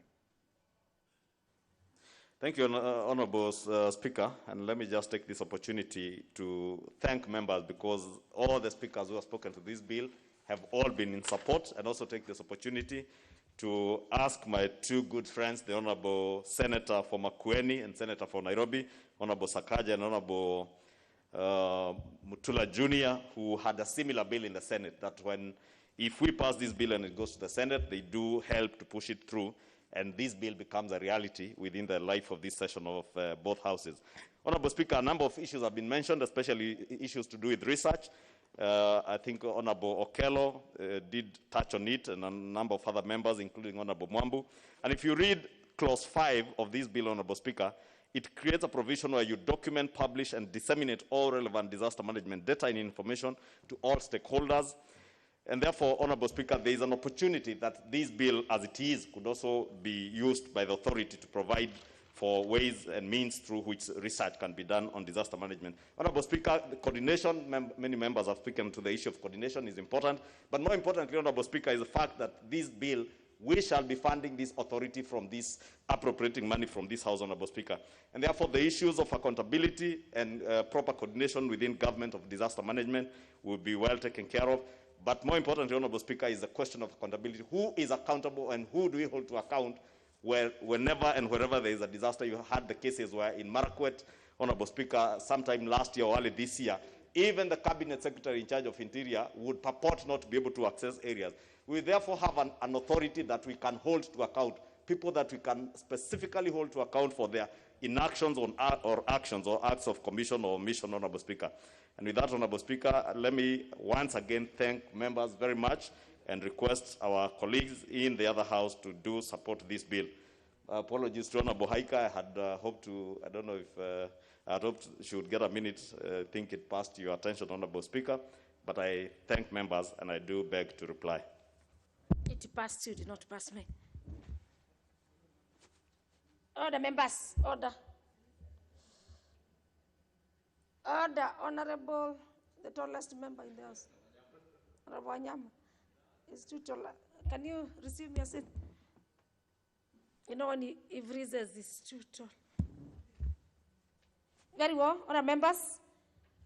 Thank you, Honorable Speaker. And let me just take this opportunity to thank members, because all the speakers who have spoken to this bill have all been in support, and also take this opportunity to ask my two good friends, the Honorable Senator for Makueni and Senator for Nairobi, Honorable Sakaja and Honorable Mutula Jr., who had a similar bill in the Senate, that if we pass this bill and it goes to the Senate, they do help to push it through, and this bill becomes a reality within the life of this session of both houses. Honorable Speaker, a number of issues have been mentioned, especially issues to do with research. I think Honorable Okello did touch on it, and a number of other members, including Honorable Mwambu. And if you read Clause 5 of this bill, Honorable Speaker, it creates a provision where you document, publish, and disseminate all relevant disaster management data and information to all stakeholders. And therefore, Honorable Speaker, there is an opportunity that this bill, as it is, could also be used by the authority to provide for ways and means through which research can be done on disaster management. Honorable Speaker, the coordination, many members have spoken to the issue of coordination, is important. But more importantly, Honorable Speaker, is the fact that this bill, we shall be funding this authority from this, appropriating money from this House, Honorable Speaker. And therefore, the issues of accountability and proper coordination within government of disaster management will be well taken care of. But more importantly, Honorable Speaker, is the question of accountability. Who is accountable and who do we hold to account whenever and wherever there is a disaster? You had the cases where in Marakwet, Honorable Speaker, sometime last year or early this year, even the Cabinet Secretary in charge of Interior would purport not to be able to access areas. We therefore have an authority that we can hold to account, people that we can specifically hold to account for their inactions or actions or acts of commission or omission, Honorable Speaker. And with that, Honorable Speaker, let me once again thank members very much and request our colleagues in the other House to do support this bill. Apologies to Honorable Haika. I had hoped to, I don't know if, I had hoped she would get a minute. I think it passed your attention, Honorable Speaker. But I thank members and I do beg to reply. It passed you, did not pass me. Order, members, order. Order, Honorable, the tallest member in the House. Honorable Wanyama is too tall. Can you receive me a seat? You know, when he freezes, it's too tall. Very well, Honorable members.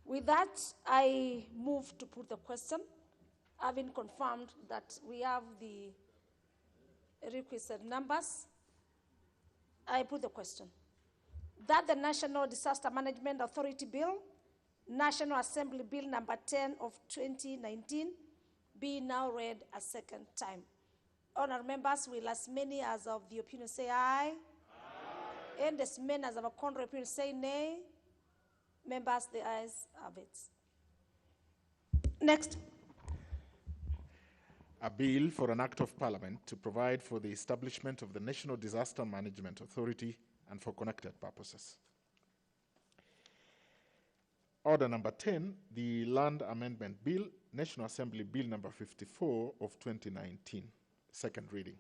With that, I move to put the question, having confirmed that we have the requisite numbers. I put the question that the National Disaster Management Authority Bill, National Assembly Bill number 10 of 2019, be now read a second time. Honourable members, will as many as of the opinion say aye? Aye. And as many as of a contrary opinion say nay? Members, the ayes have it. Next. A bill for an act of parliament to provide for the establishment of the National Disaster Management Authority and for connected purposes. Order number 10, the Land Amendment Bill, National Assembly Bill number 54 of 2019, second reading.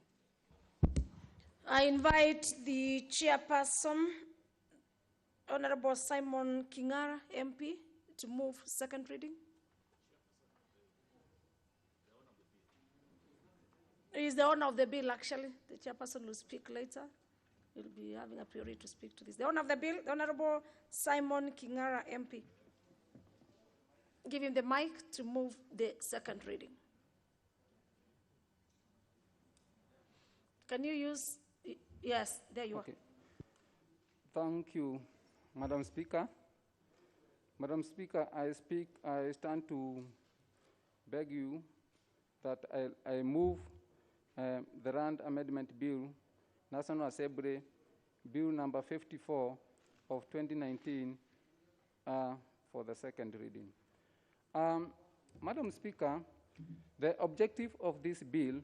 I invite the chairperson, Honorable Simon Kingara, MP, to move second reading. He is the owner of the bill, actually. The chairperson will speak later. He'll be having a priority to speak to this. The owner of the bill, the Honorable Simon Kingara, MP. Give him the mic to move the second reading. Can you use, yes, there you are. Thank you, Madam Speaker. Madam Speaker, I stand to beg you that I move the Land Amendment Bill, National Assembly Bill number 54 of 2019 for the second reading. Madam Speaker, the objective of this bill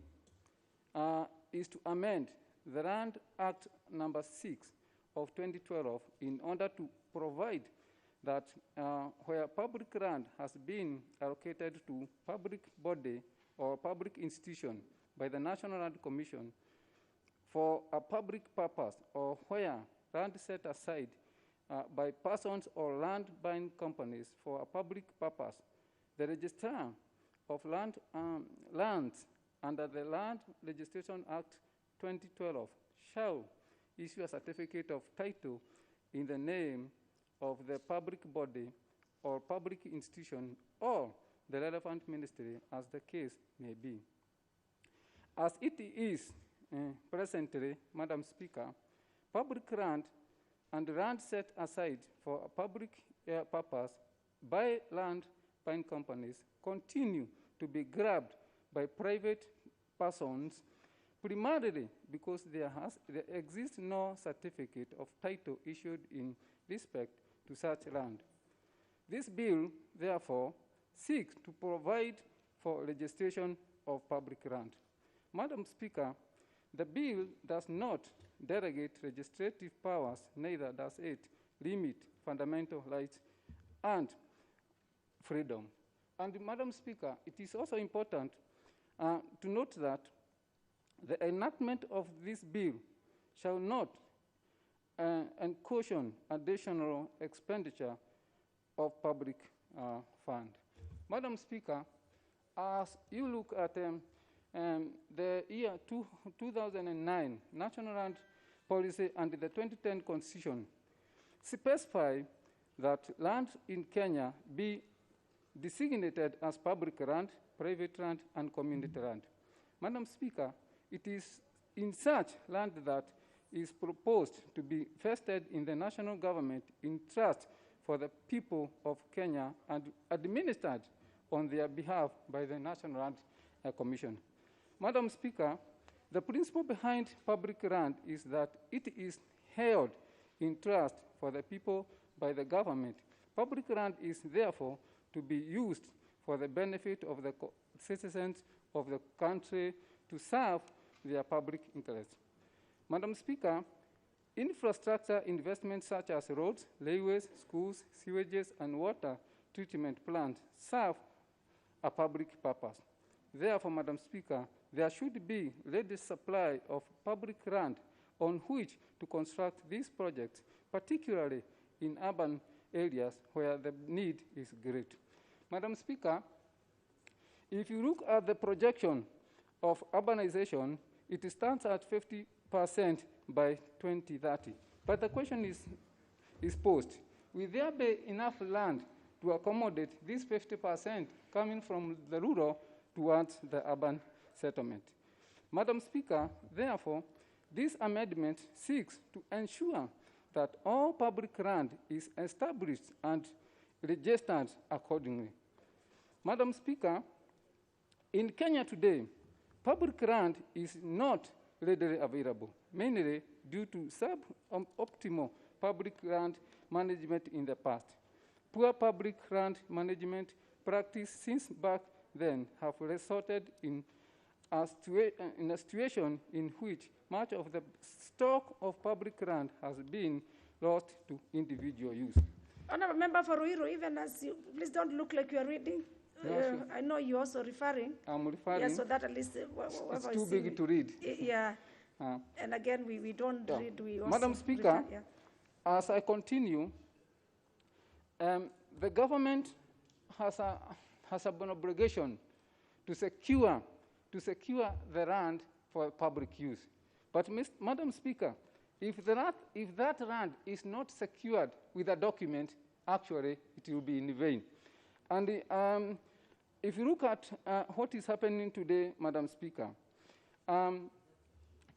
is to amend the Land Act number 6 of 2012 in order to provide that where public land has been allocated to public body or public institution by the National Land Commission for a public purpose, or where land set aside by persons or land-buying companies for a public purpose, the Registrar of Lands under the Land Registration Act 2012 shall issue a certificate of title in the name of the public body or public institution or the relevant ministry as the case may be. As it is presently, Madam Speaker, public land and land set aside for a public purpose by land buying companies continue to be grabbed by private persons, primarily because there exists no certificate of title issued in respect to such land. This bill, therefore, seeks to provide for registration of public land. Madam Speaker, the bill does not derogate legislative powers, neither does it limit fundamental rights and freedom. And Madam Speaker, it is also important to note that the enactment of this bill shall not caution additional expenditure of public fund. Madam Speaker, as you look at the year 2009 National Land Policy and the 2010 Constitution specify that land in Kenya be designated as public land, private land, and community land. Madam Speaker, it is in such land that is proposed to be vested in the national government in trust for the people of Kenya and administered on their behalf by the National Land Commission. Madam Speaker, the principle behind public land is that it is held in trust for the people by the government. Public land is therefore to be used for the benefit of the citizens of the country to serve their public interests. Madam Speaker, infrastructure investments such as roads, railways, schools, sewages, and water treatment plants serve a public purpose. Therefore, Madam Speaker, there should be ready supply of public land on which to construct these projects, particularly in urban areas where the need is great. Madam Speaker, if you look at the projection of urbanization, it stands at 50% by 2030. But the question is posed, will there be enough land to accommodate this 50% coming from the rural towards the urban settlement? Madam Speaker, therefore, this amendment seeks to ensure that all public land is established and registered accordingly. Madam Speaker, in Kenya today, public land is not readily available, mainly due to suboptimal public land management in the past. Poor public land management practice since back then have resulted in a situation in which much of the stock of public land has been lost to individual use. Honourable Member for Ruiru, even as you, please don't look like you are reading. No, sure. I know you're also referring. I'm referring. Yeah, so that at least it's too big to read. Yeah. And again, we don't read. We also Madam Speaker, yeah. as I continue, the government has an obligation to secure the land for public use. But, Madam Speaker, if that land is not secured with a document, actually it will be in vain. And if you look at what is happening today, Madam Speaker,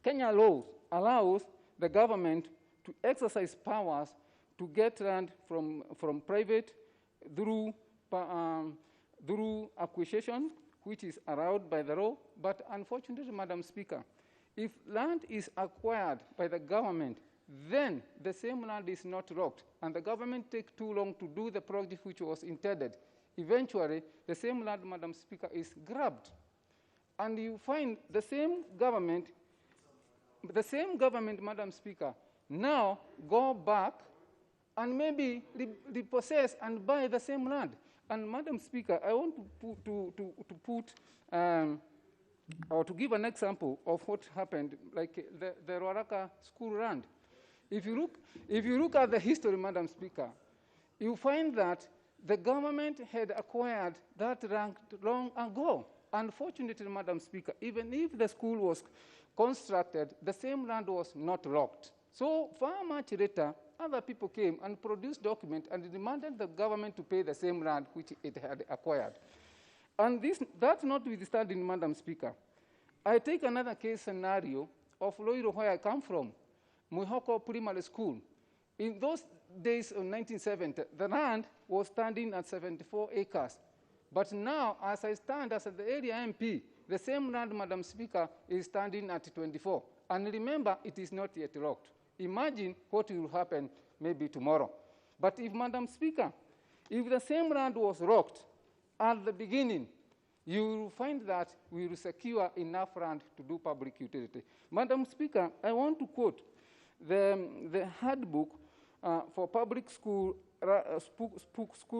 Kenya law allows the government to exercise powers to get land from private through acquisition, which is allowed by the law. But unfortunately, Madam Speaker, if land is acquired by the government, then the same land is not locked, and the government takes too long to do the project which was intended. Eventually, the same land, Madam Speaker, is grabbed. And you find the same government, Madam Speaker, now go back and maybe repossess and buy the same land. And Madam Speaker, I want to give an example of what happened, like the Ruaraka school land. If you look at the history, Madam Speaker, you find that the government had acquired that land long ago. Unfortunately, Madam Speaker, even if the school was constructed, the same land was not locked. So far much later, other people came and produced documents and demanded the government to pay the same land which it had acquired. And that's notwithstanding, Madam Speaker. I take another case scenario of Loiro, where I come from, Muhoko Primary School. In those days of 1970, the land was standing at 74 acres. But now, as I stand as the area MP, the same land, Madam Speaker, is standing at 24. And remember, it is not yet locked. Imagine what will happen maybe tomorrow. But if, Madam Speaker, if the same land was locked at the beginning, you will find that we will secure enough land to do public utility. Madam Speaker, I want to quote the handbook for public school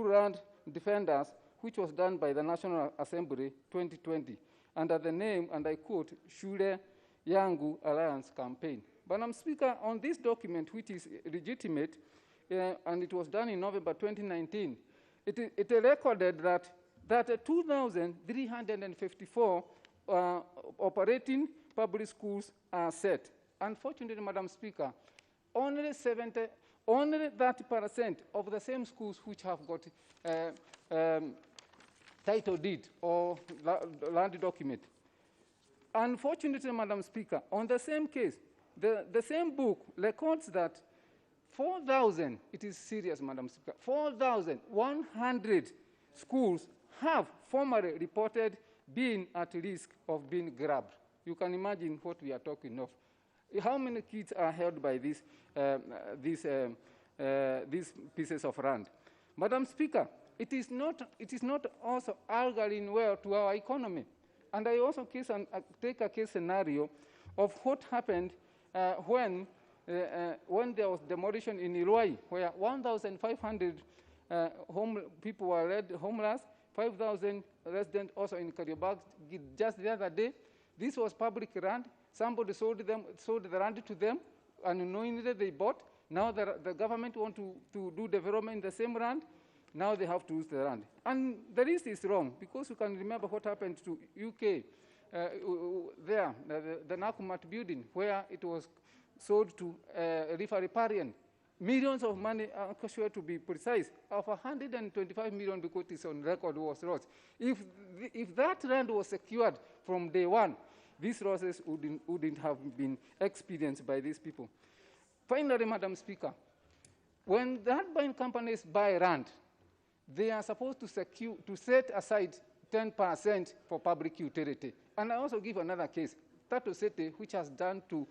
land defenders, which was done by the National Assembly 2020, under the name, and I quote, Shule Yangu Alliance Campaign. Madam Speaker, on this document, which is legitimate, and it was done in November 2019, it recorded that 2,354 operating public schools are set. Unfortunately, Madam Speaker, only 30% of the same schools which have got title deed or land document. Unfortunately, Madam Speaker, on the same case, the same book records that 4,000, it is serious, Madam Speaker, 4,100 schools have formally reported being at risk of being grabbed. You can imagine what we are talking of. How many kids are held by these pieces of land? Madam Speaker, it is not also altering well to our economy. And I also take a case scenario of what happened when there was demolition in Ilwai, where 1,500 people were led homeless, 5,000 residents also in Kariobangi just the other day. This was public land. Somebody sold the land to them, and unknowingly they bought. Now the government want to do development in the same land. Now they have to use the land. And the list is wrong, because you can remember what happened to UK, the Nakumat building, where it was sold to Rifari. Millions of money, sure to be precise, of 125 million, because it's on record, was lost. If that land was secured from day one, these losses wouldn't have been experienced by these people. Finally, Madam Speaker, when the land buying companies buy land, they are supposed to set aside 10% for public utility. And I also give another case, Tato Sete, which has turned to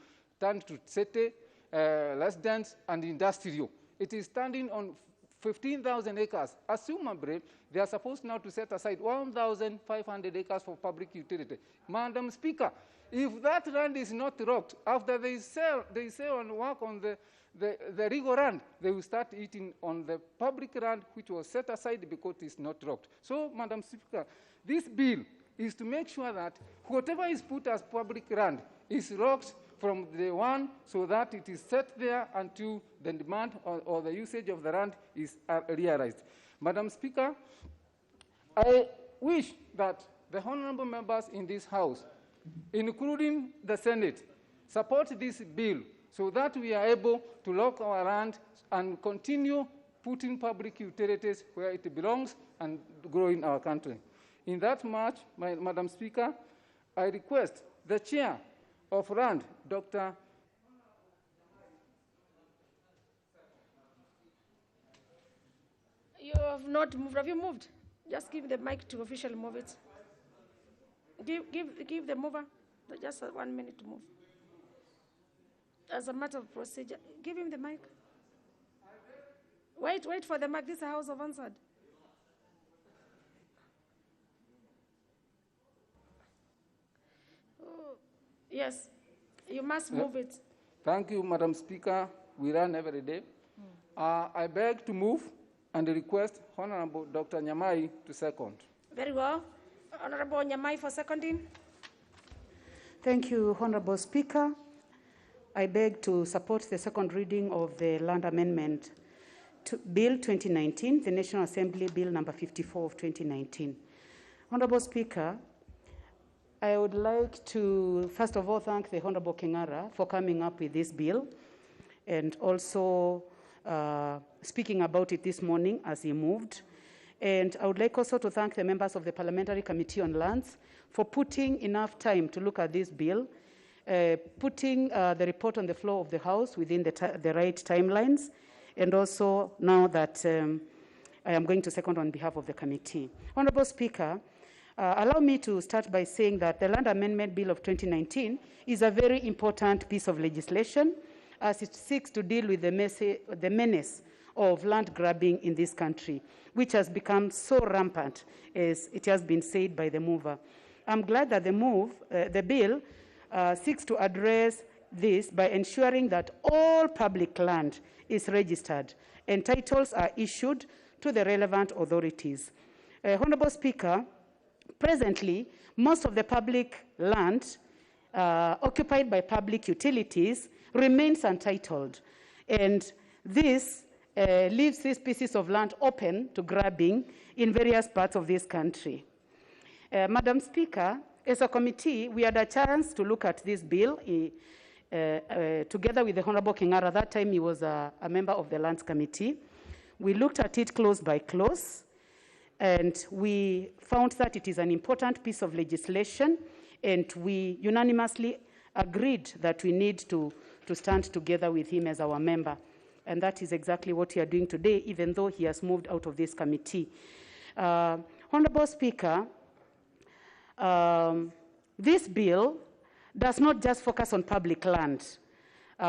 Sete, residents and industrial. It is standing on 15,000 acres. Assumably, they are supposed now to set aside 1,500 acres for public utility. Madam Speaker, if that land is not locked, after they sell and work on the legal land, they will start eating on the public land, which was set aside because it is not locked. So, Madam Speaker, this bill is to make sure that whatever is put as public land is locked from day one, so that it is set there until the demand or the usage of the land is realized. Madam Speaker, I wish that the honorable members in this House, including the Senate, support this bill so that we are able to lock our land and continue putting public utilities where it belongs and growing our country. In that march, Madam Speaker, I request the Chair of RAND, Dr. You have not moved. Have you moved? Just give the mic to officially move it. Give the mover just 1 minute to move. As a matter of procedure, give him the mic. Wait for the mic. This is a House of Answered. Oh, yes, you must move it. Thank you, Madam Speaker. We run every day. I beg to move and request Honorable Dr. Nyamai to second. Very well. Honorable Nyamai for seconding. Thank you, Honorable Speaker. I beg to support the second reading of the Land Amendment to Bill 2019, the National Assembly Bill number 54 of 2019. Honorable Speaker, I would like to, first of all, thank the Honorable Kingara for coming up with this bill and also speaking about it this morning as he moved. And I would like also to thank the members of the Parliamentary Committee on Lands for putting enough time to look at this bill, putting the report on the floor of the House within the right timelines, and also now that I am going to second on behalf of the committee. Honorable Speaker, allow me to start by saying that the Land Amendment Bill of 2019 is a very important piece of legislation as it seeks to deal with the menace of land grabbing in this country, which has become so rampant, as it has been said by the mover. I'm glad that the bill seeks to address this by ensuring that all public land is registered and titles are issued to the relevant authorities. Honorable Speaker, presently, most of the public land occupied by public utilities remains untitled, and this leaves these pieces of land open to grabbing in various parts of this country. Madam Speaker, as a committee, we had a chance to look at this bill together with the Honorable Kingara. That time he was a member of the Lands Committee. We looked at it close by close, and we found that it is an important piece of legislation, and we unanimously agreed that we need to stand together with him as our member. And that is exactly what we are doing today, even though he has moved out of this committee. Honorable Speaker, this bill does not just focus on public land,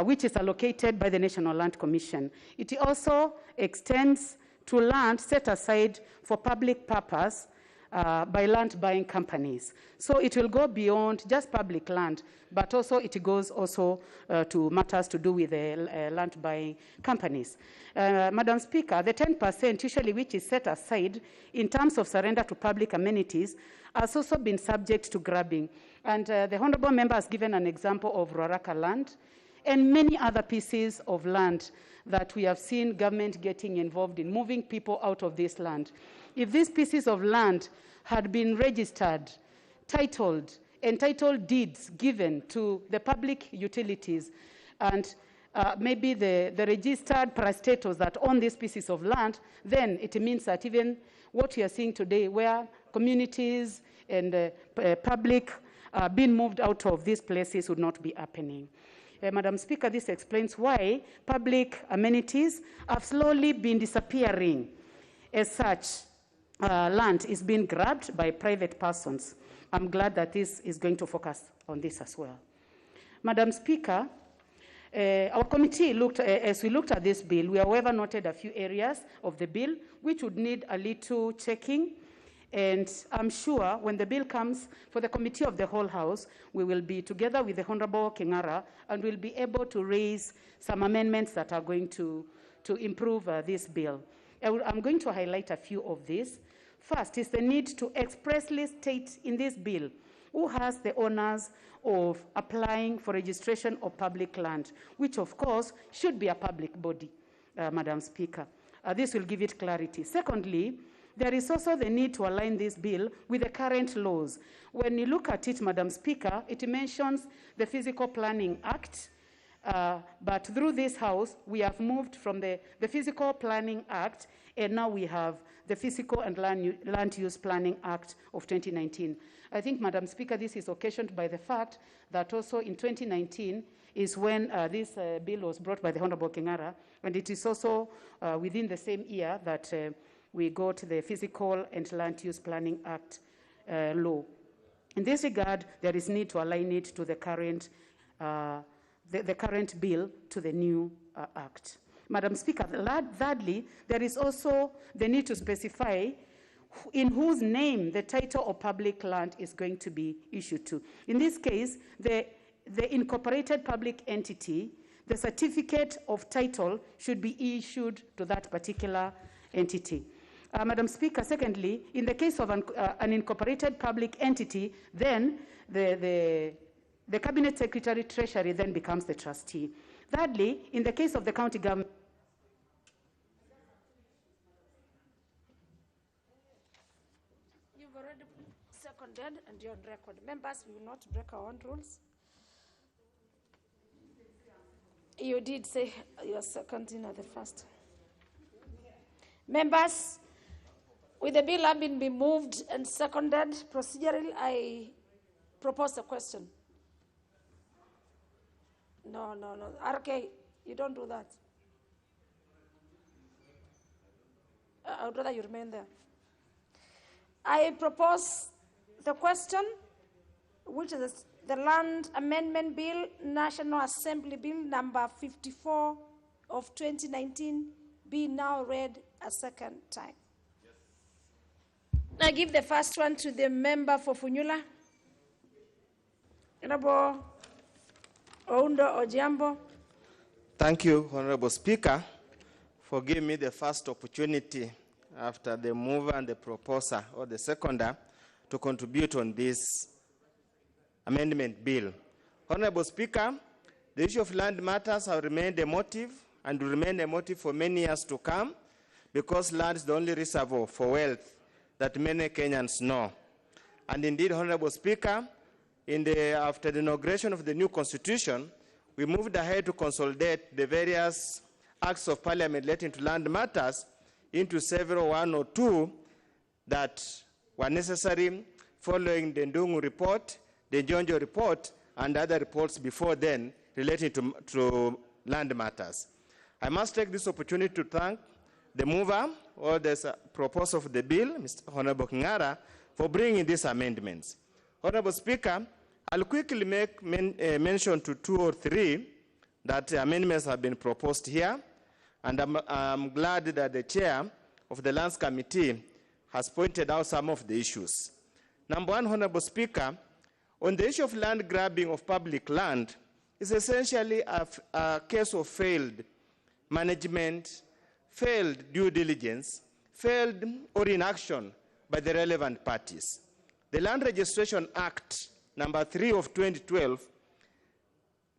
which is allocated by the National Land Commission. It also extends to land set aside for public purpose by land buying companies. So it will go beyond just public land, but also it goes also to matters to do with the land buying companies. Madam Speaker, the 10% usually which is set aside in terms of surrender to public amenities has also been subject to grabbing. And the Honourable Member has given an example of Roraka land and many other pieces of land that we have seen government getting involved in moving people out of this land. If these pieces of land had been registered, titled, and title deeds given to the public utilities, and maybe the registered parastatals that own these pieces of land, then it means that even what we are seeing today, where communities and public being moved out of these places, would not be happening. Madam Speaker, this explains why public amenities have slowly been disappearing. As such, land is being grabbed by private persons. I'm glad that this is going to focus on this as well. Madam Speaker, our committee as we looked at this bill, we however noted a few areas of the bill which would need a little checking. And I'm sure when the bill comes for the Committee of the Whole House, we will be together with the Honourable Kingara and we'll be able to raise some amendments that are going to improve this bill. I'm going to highlight a few of these. First is the need to expressly state in this bill who has the honors of applying for registration of public land, which of course should be a public body, Madam Speaker. This will give it clarity. Secondly, there is also the need to align this bill with the current laws. When you look at it, Madam Speaker, it mentions the Physical Planning Act, but through this House, we have moved from the Physical Planning Act, and now we have the Physical and Land Use Planning Act of 2019. I think, Madam Speaker, this is occasioned by the fact that also in 2019 is when this bill was brought by the Honourable Kingara, and it is also within the same year that we got the Physical and Land Use Planning Act law. In this regard, there is need to align it to the current bill to the new act. Madam Speaker, thirdly, there is also the need to specify in whose name the title of public land is going to be issued to. In this case, the incorporated public entity, the certificate of title should be issued to that particular entity. Madam Speaker, secondly, in the case of an incorporated public entity, then the The Cabinet Secretary Treasury then becomes the trustee. Thirdly, in the case of the county government, You've already seconded and you're on record. Members, we will not break our own rules. You did say you're seconding at the first. Members, with the bill having been moved and seconded, procedurally, I propose a question. No. RK, you don't do that. I would rather you remain there. I propose the question, which is the Land Amendment Bill, National Assembly Bill number 54 of 2019, be now read a second time. I give the first one to the member for Funyula. Honorable Oundo Ojiambo. Thank you, Honorable Speaker, for giving me the first opportunity after the mover and the proposer or the seconder to contribute on this amendment bill. Honorable Speaker, the issue of land matters have remained a motive and will remain a motive for many years to come because land is the only reservoir for wealth that many Kenyans know. And indeed, Honorable Speaker, after the inauguration of the new constitution, we moved ahead to consolidate the various acts of parliament relating to land matters into several, one or two, that were necessary following the Ndungu report, the Njonjo report, and other reports before then relating to land matters. I must take this opportunity to thank the mover or the proposer of the bill, Mr. Honorable Kingara, for bringing these amendments. Honorable Speaker, I'll quickly make mention to 2 or 3 that amendments have been proposed here, and I'm glad that the chair of the Lands Committee has pointed out some of the issues. Number 1, Honorable Speaker, on the issue of land grabbing of public land is essentially a case of failed management, failed due diligence, failed or inaction by the relevant parties. The Land Registration Act number 3 of 2012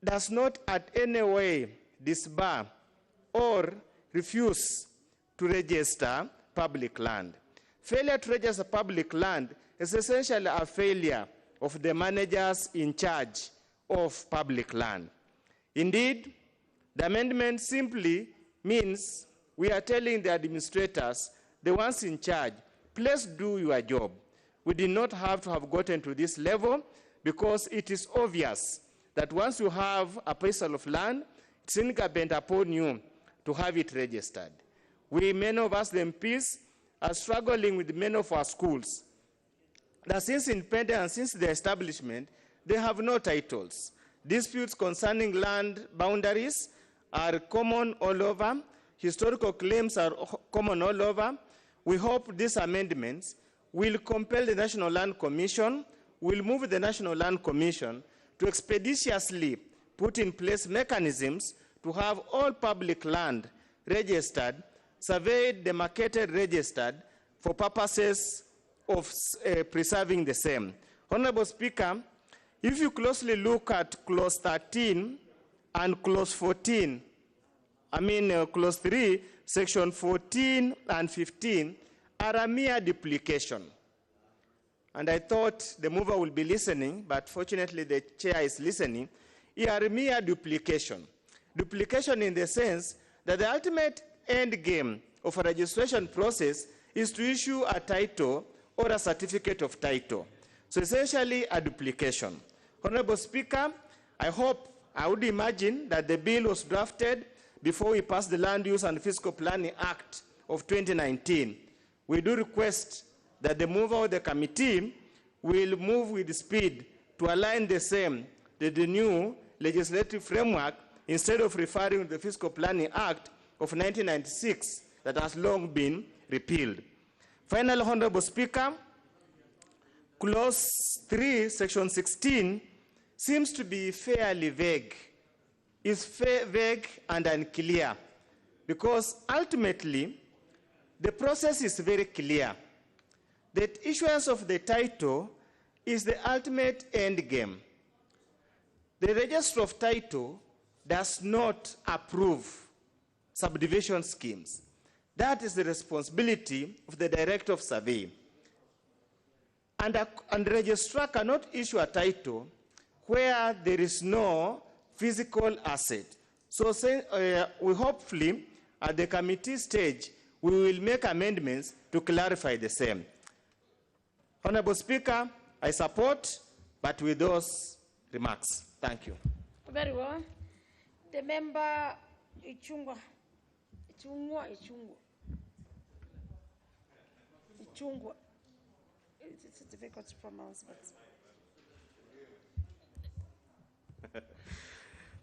does not at any way disbar or refuse to register public land. Failure to register public land is essentially a failure of the managers in charge of public land. Indeed, the amendment simply means we are telling the administrators, the ones in charge, please do your job. We did not have to have gotten to this level because it is obvious that once you have a parcel of land, it's incumbent upon you to have it registered. We, many of us, the MPs, are struggling with many of our schools that since independence and since the establishment, they have no titles. Disputes concerning land boundaries are common all over. Historical claims are common all over. We hope these amendments will compel the National Land Commission, will move the National Land Commission to expeditiously put in place mechanisms to have all public land registered, surveyed, demarcated, registered for purposes of preserving the same. Honorable Speaker, if you closely look at clause 13 and clause 14, clause 3, section 14 and 15 are a mere duplication. And I thought the mover will be listening, but fortunately the chair is listening. They are a mere duplication. Duplication in the sense that the ultimate end game of a registration process is to issue a title or a certificate of title. So essentially a duplication. Honorable Speaker, I would imagine that the bill was drafted before we passed the Land Use and Fiscal Planning Act of 2019. We do request that the mover of the committee will move with speed to align the same to the new legislative framework instead of referring to the Fiscal Planning Act of 1996 that has long been repealed. Finally, Honorable Speaker, clause 3, section 16 seems to be fairly vague. It's vague and unclear because ultimately the process is very clear. The issuance of the title is the ultimate end game. The Register of Title does not approve subdivision schemes. That is the responsibility of the Director of Survey. And the registrar cannot issue a title where there is no physical asset. So we hopefully, at the committee stage, we will make amendments to clarify the same. Honorable Speaker, I support, but with those remarks. Thank you. Very well. The member Ichungwa. It's difficult to pronounce, but.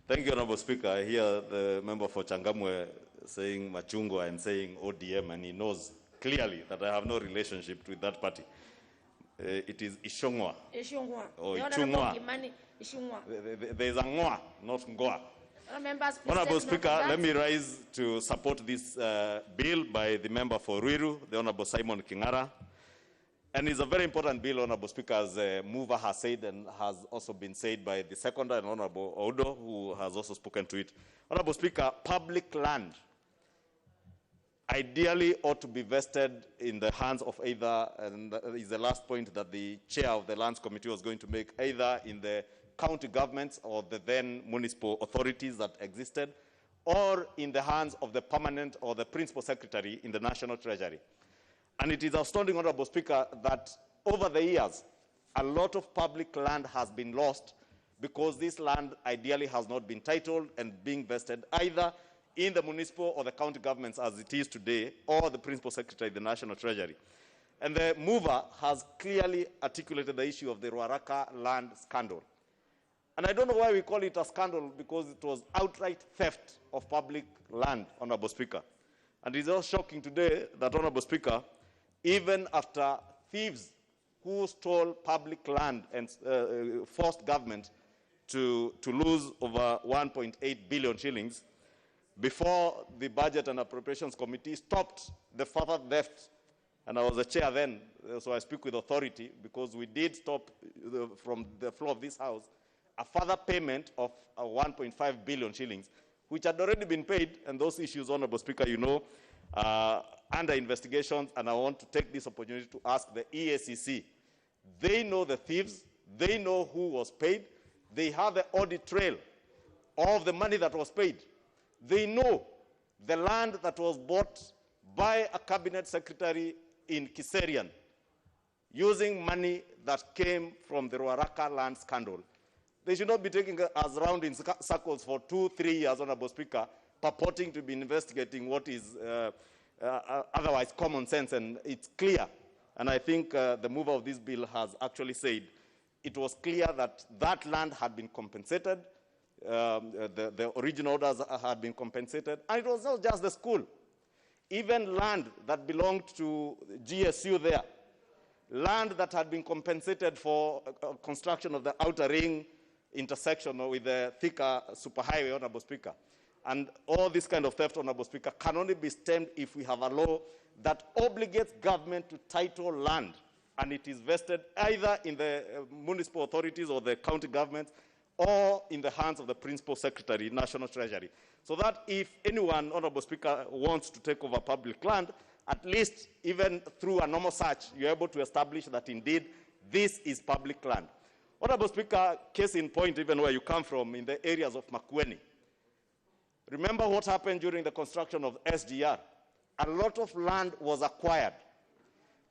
Thank you, Honorable Speaker. I hear the member for Changamwe saying Machungwa and saying ODM, and he knows clearly that I have no relationship with that party. It is Ishongwa. Ishungwa. Or The Ichungwa. Honorable Kimani Ishungwa. There is a Ngwa, not Ngoa. Members, please Honorable take note of Speaker, that. let me rise to support this bill by the member for Ruiru, the Honorable Simon Kingara. And it's a very important bill, Honorable Speaker, as mover has said and has also been said by the seconder and Honorable Odo, who has also spoken to it. Honorable Speaker, public land ideally ought to be vested in the hands of either, and that is the last point that the chair of the Lands Committee was going to make, either in the county governments or the then municipal authorities that existed, or in the hands of the permanent or the principal secretary in the National Treasury. And it is astounding, Honorable Speaker, that over the years, a lot of public land has been lost because this land ideally has not been titled and being vested either in the municipal or the county governments as it is today, or the principal secretary of the National Treasury. And the mover has clearly articulated the issue of the Ruaraka land scandal. And I don't know why we call it a scandal, because it was outright theft of public land, Honorable Speaker. And it's also shocking today that, Honorable Speaker, even after thieves who stole public land and forced government to lose over 1.8 billion shillings, before the Budget and Appropriations Committee stopped the further theft, and I was the chair then, so I speak with authority, because we did stop from the floor of this House a further payment of 1.5 billion shillings, which had already been paid, and those issues, Honorable Speaker, you know, under investigations, and I want to take this opportunity to ask the EACC. They know the thieves, they know who was paid, they have the audit trail of the money that was paid. They know the land that was bought by a cabinet secretary in Kiserian using money that came from the Ruaraka land scandal. They should not be taking us around in circles for 2-3 years, Honorable Speaker, purporting to be investigating what is otherwise common sense, and it's clear. And I think the mover of this bill has actually said it was clear that that land had been compensated, the original orders had been compensated, and it was not just the school. Even land that belonged to GSU there, land that had been compensated for construction of the outer ring intersection with the thicker superhighway, Honorable Speaker. And all this kind of theft, Honorable Speaker, can only be stemmed if we have a law that obligates government to title land, and it is vested either in the municipal authorities or the county governments, or in the hands of the principal secretary, National Treasury. So that if anyone, Honorable Speaker, wants to take over public land, at least even through a normal search, you're able to establish that indeed this is public land. Honorable Speaker, case in point, even where you come from, in the areas of Makueni. Remember what happened during the construction of SGR? A lot of land was acquired.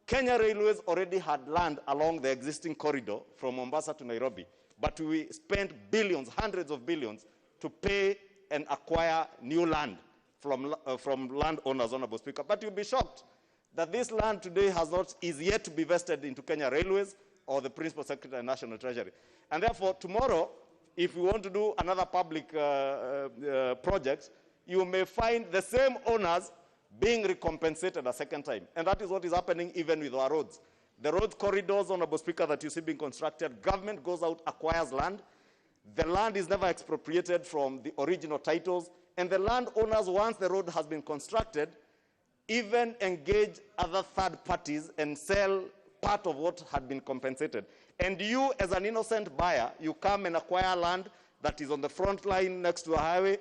Kenya Railways already had land along the existing corridor from Mombasa to Nairobi, but we spent billions, hundreds of billions, to pay and acquire new land from landowners, Honorable Speaker. But you'll be shocked that this land today is yet to be vested into Kenya Railways or the Principal Secretary of National Treasury. And therefore, tomorrow, if we want to do another public project, you may find the same owners being recompensated a second time. And that is what is happening even with our roads. The road corridors, Honorable Speaker, that you see being constructed, government goes out, acquires land. The land is never expropriated from the original titles. And the landowners, once the road has been constructed, even engage other third parties and sell part of what had been compensated. And you, as an innocent buyer, you come and acquire land that is on the front line next to a highway,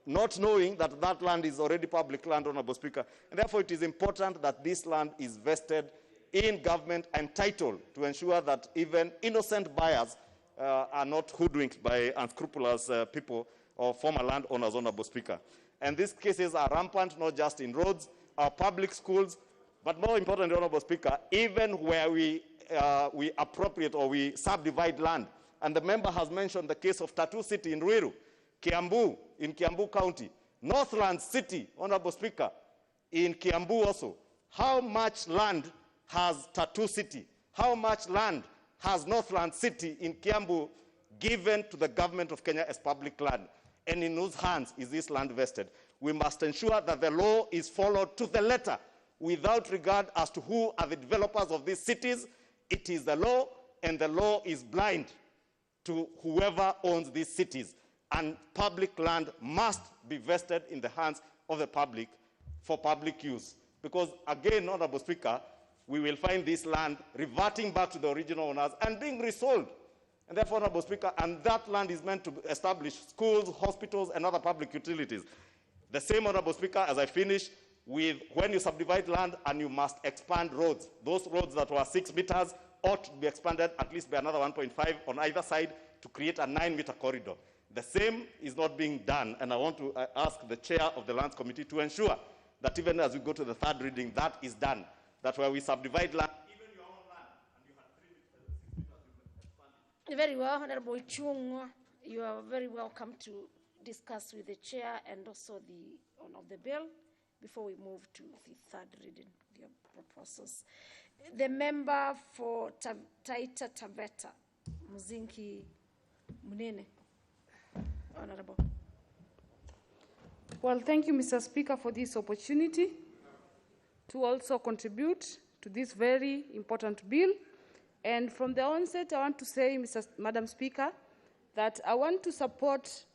not knowing that that land is already public land, Honorable Speaker. And therefore, it is important that this land is vested in government and title to ensure that even innocent buyers are not hoodwinked by unscrupulous people or former landowners, Honorable Speaker. And these cases are rampant, not just in roads, our public schools, but more importantly, Honorable Speaker, even where we appropriate or we subdivide land. And the member has mentioned the case of Tattoo City in Ruiru, Kiambu, in Kiambu County, Northland City, Honorable Speaker, in Kiambu also. How much land has Tattoo City? How much land has Northland City in Kiambu given to the government of Kenya as public land? And in whose hands is this land vested? We must ensure that the law is followed to the letter without regard as to who are the developers of these cities. It is the law, and the law is blind to whoever owns these cities. And public land must be vested in the hands of the public for public use. Because again, Honorable Speaker, we will find this land reverting back to the original owners and being resold. And therefore, Honorable Speaker, and that land is meant to establish schools, hospitals, and other public utilities. The same, Honorable Speaker, as I finish, with when you subdivide land and you must expand roads. Those roads that were 6 meters ought to be expanded at least by another 1.5 on either side to create a 9-meter corridor. The same is not being done, and I want to ask the chair of the Lands Committee to ensure that even as we go to the third reading, that is done. That where we subdivide land, even your own land, and you have 3 meters, 6 meters, Very well, Honorable Chungwa. You are very welcome to discuss with the chair and also the owner of the bill before we move to the third reading of your proposals. The member for Taita Taveta, Muzinki Munene. Honorable. Well, thank you, Mr. Speaker, for this opportunity to also contribute to this very important bill. And from the onset, I want to say, Madam Speaker, that I want to support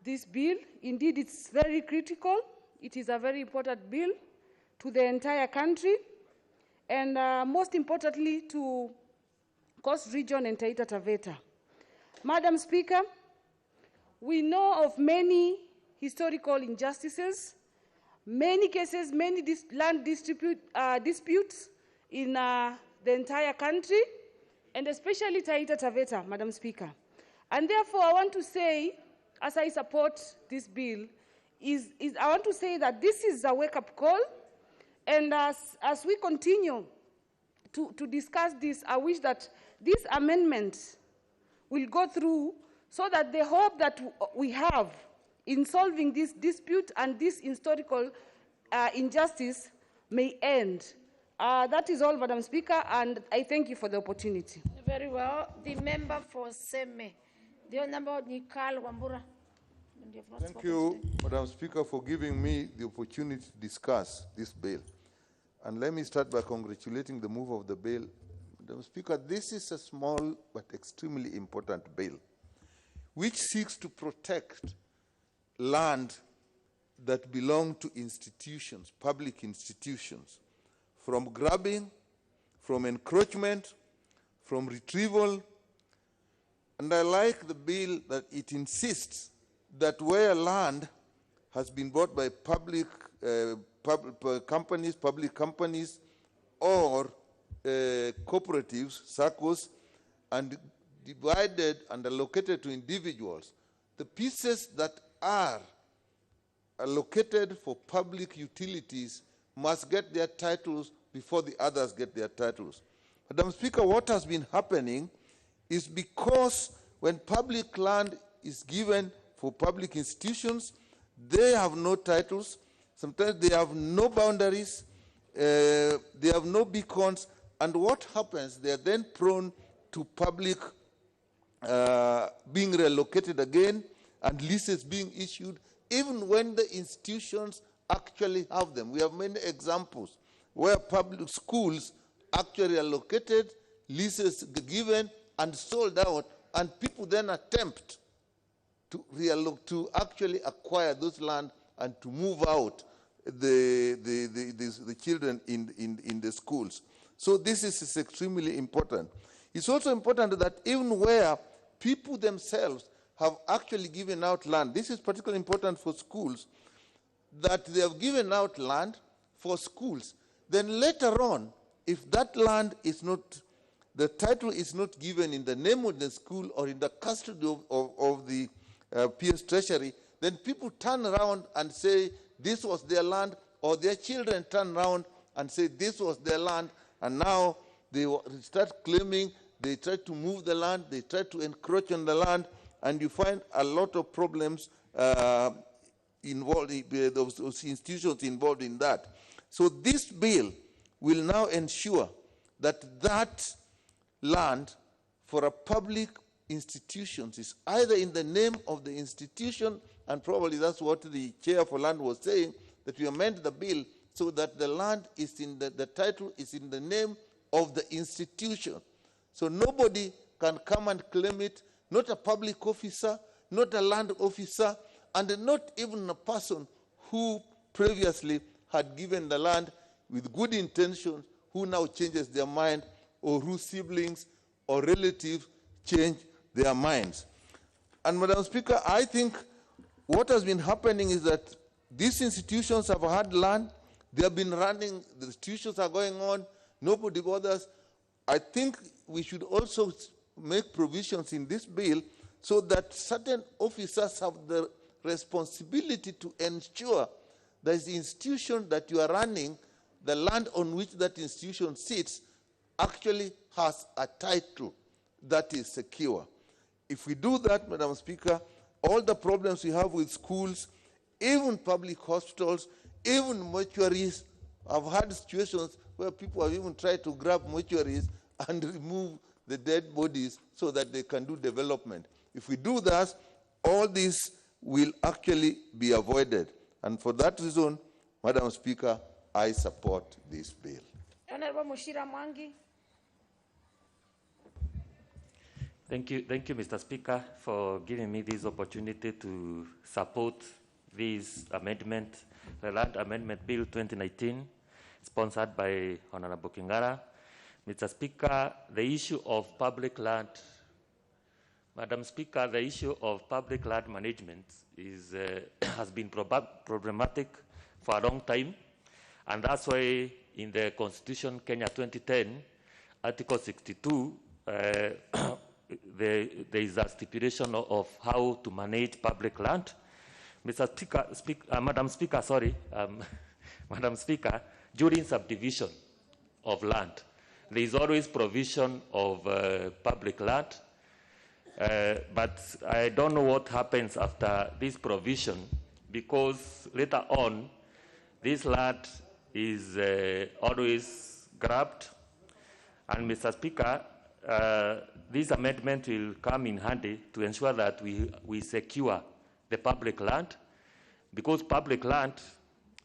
this bill. Indeed, it's very critical. It is a very important bill to the entire country, and most importantly to Coast Region and Taita Taveta. Madam Speaker, we know of many historical injustices, many cases, many land disputes in the entire country, and especially Taita Taveta, Madam Speaker. And therefore, I want to say, as I support this bill, I want to say that this is a wake-up call, and as we continue to discuss this, I wish that these amendments will go through so that the hope that we have in solving this dispute and this historical injustice may end. That is all, Madam Speaker, and I thank you for the opportunity. Very well. The member for Seme, the Honorable Nikal Wambura. Thank you, Madam Speaker, for giving me the opportunity to discuss this bill. And let me start by congratulating the move of the bill. Madam Speaker, this is a small but extremely important bill, which seeks to protect land that belong to institutions, public institutions, from grabbing, from encroachment, from retrieval. And I like the bill that it insists that where land has been bought by public companies, or cooperatives, SACCOs, and divided and allocated to individuals, the pieces that are allocated for public utilities must get their titles before the others get their titles. Madam Speaker, what has been happening is because when public land is given for public institutions, they have no titles, sometimes they have no boundaries, they have no beacons, and what happens, they are then prone to public being relocated again and leases being issued, even when the institutions actually have them. We have many examples where public schools actually are located, leases given and sold out, and people then attempt to actually acquire those land and to move out the children in the schools. So this is extremely important. It's also important that even where people themselves have actually given out land. This is particularly important for schools, that they have given out land for schools. Then later on, if that land is not, the title is not given in the name of the school or in the custody of the PS Treasury, then people turn around and say this was their land, or their children turn around and say this was their land, and now they start claiming, they try to move the land, they try to encroach on the land, and you find a lot of problems involved, those institutions involved in that. So this bill will now ensure that that land for a public institutions is either in the name of the institution, and probably that's what the chair for land was saying, that we amend the bill so that the land is in the title is in the name of the institution. So nobody can come and claim it, not a public officer, not a land officer, and not even a person who previously had given the land with good intentions, who now changes their mind, or whose siblings or relatives change their minds. And Madam Speaker, I think what has been happening is that these institutions have had land, they have been running, the institutions are going on, nobody bothers. I think we should also make provisions in this bill so that certain officers have the responsibility to ensure that the institution that you are running, the land on which that institution sits, actually has a title that is secure. If we do that, Madam Speaker, all the problems we have with schools, even public hospitals, even mortuaries, I've had situations where people have even tried to grab mortuaries and remove the dead bodies so that they can do development. If we do that, all this will actually be avoided. And for that reason, Madam Speaker, I support this bill. Honorable Mushira Mwangi. Thank you, Mr. Speaker, for giving me this opportunity to support this amendment, the Land Amendment Bill 2019, sponsored by Honorable Kingara. Mr. Speaker, the issue of public land, Madam Speaker, the issue of public land management is, has been problematic for a long time, and that's why in the Constitution Kenya 2010, Article 62, there is a stipulation of how to manage public land. Mr. Speaker, Madam Speaker, sorry, Madam Speaker, during subdivision of land, there is always provision of public land, but I don't know what happens after this provision, because later on, this land is always grabbed. And Mr. Speaker, this amendment will come in handy to ensure that we secure the public land, because public land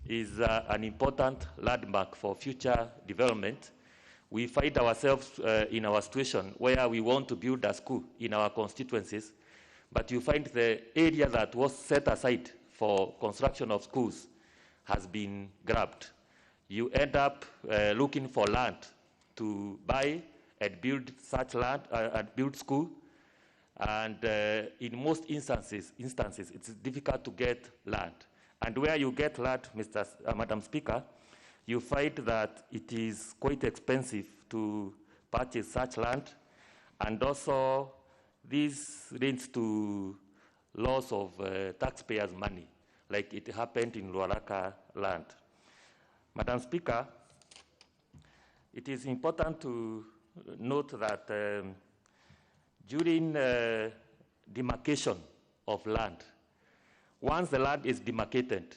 is an important landmark for future development. We find ourselves in our situation where we want to build a school in our constituencies, but you find the area that was set aside for construction of schools has been grabbed. You end up looking for land to buy and build such land and build school, and in most instances, it's difficult to get land. And where you get land, Madam Speaker, you find that it is quite expensive to purchase such land, and also this leads to loss of taxpayers' money, like it happened in Luaraka land. Madam Speaker, it is important to note that during demarcation of land, once the land is demarcated,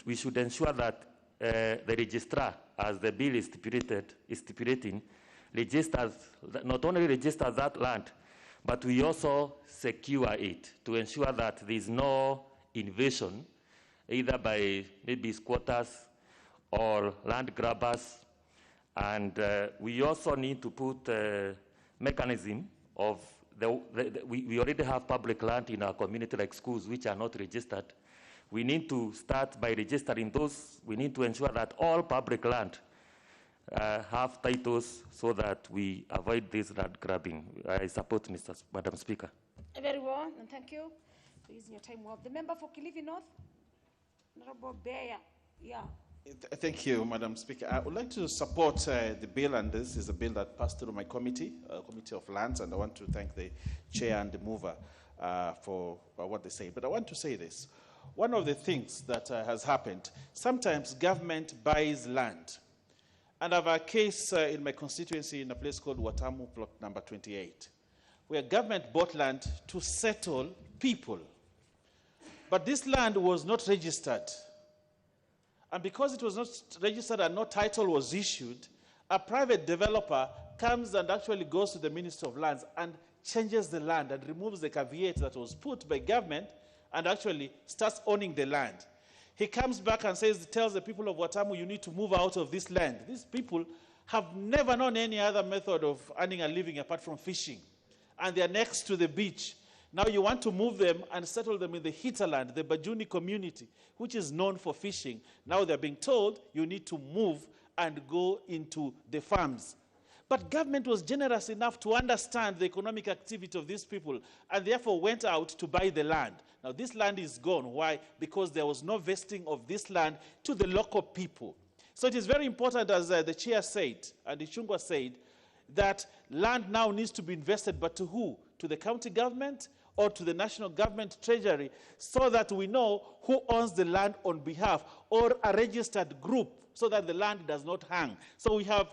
we should ensure that the registrar, as the bill is stipulating, not only registers that land, but we also secure it to ensure that there is no invasion, either by maybe squatters or land grabbers. And we also need to put a mechanism of, we already have public land in our community, like schools, which are not registered. We need to start by registering those. We need to ensure that all public land have titles so that we avoid this land grabbing. I support Madam Speaker. Very well, and thank you for using your time well. The member for Kilifi North, Honorable Beya. Yeah. Thank you, Madam Speaker. I would like to support the bill, and this is a bill that passed through my committee, Committee of Lands, and I want to thank the chair and the mover for what they say. But I want to say this. One of the things that has happened, sometimes government buys land. And I have a case in my constituency in a place called Watamu, plot number 28, where government bought land to settle people. But this land was not registered. And because it was not registered and no title was issued, a private developer comes and actually goes to the Minister of Lands and changes the land and removes the caveat that was put by government and actually starts owning the land. He comes back and tells the people of Watamu, you need to move out of this land. These people have never known any other method of earning a living apart from fishing. And they are next to the beach. Now you want to move them and settle them in the hinterland, the Bajuni community, which is known for fishing. Now they're being told you need to move and go into the farms. But government was generous enough to understand the economic activity of these people and therefore went out to buy the land. Now this land is gone. Why? Because there was no vesting of this land to the local people. So it is very important, as the chair said, and Ichungwa said, that land now needs to be invested, but to who? To the county government or to the national government treasury, so that we know who owns the land on behalf, or a registered group, so that the land does not hang. So we have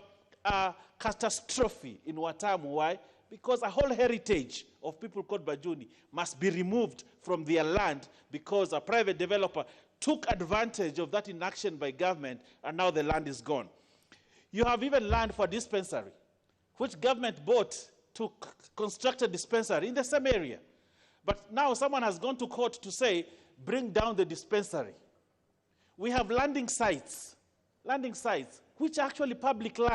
a catastrophe in Watamu. Why? Because a whole heritage of people called Bajuni must be removed from their land because a private developer took advantage of that inaction by government, and now the land is gone. You have even land for dispensary, which government bought to construct a dispensary in the same area. But now someone has gone to court to say, bring down the dispensary. We have landing sites, which are actually public land.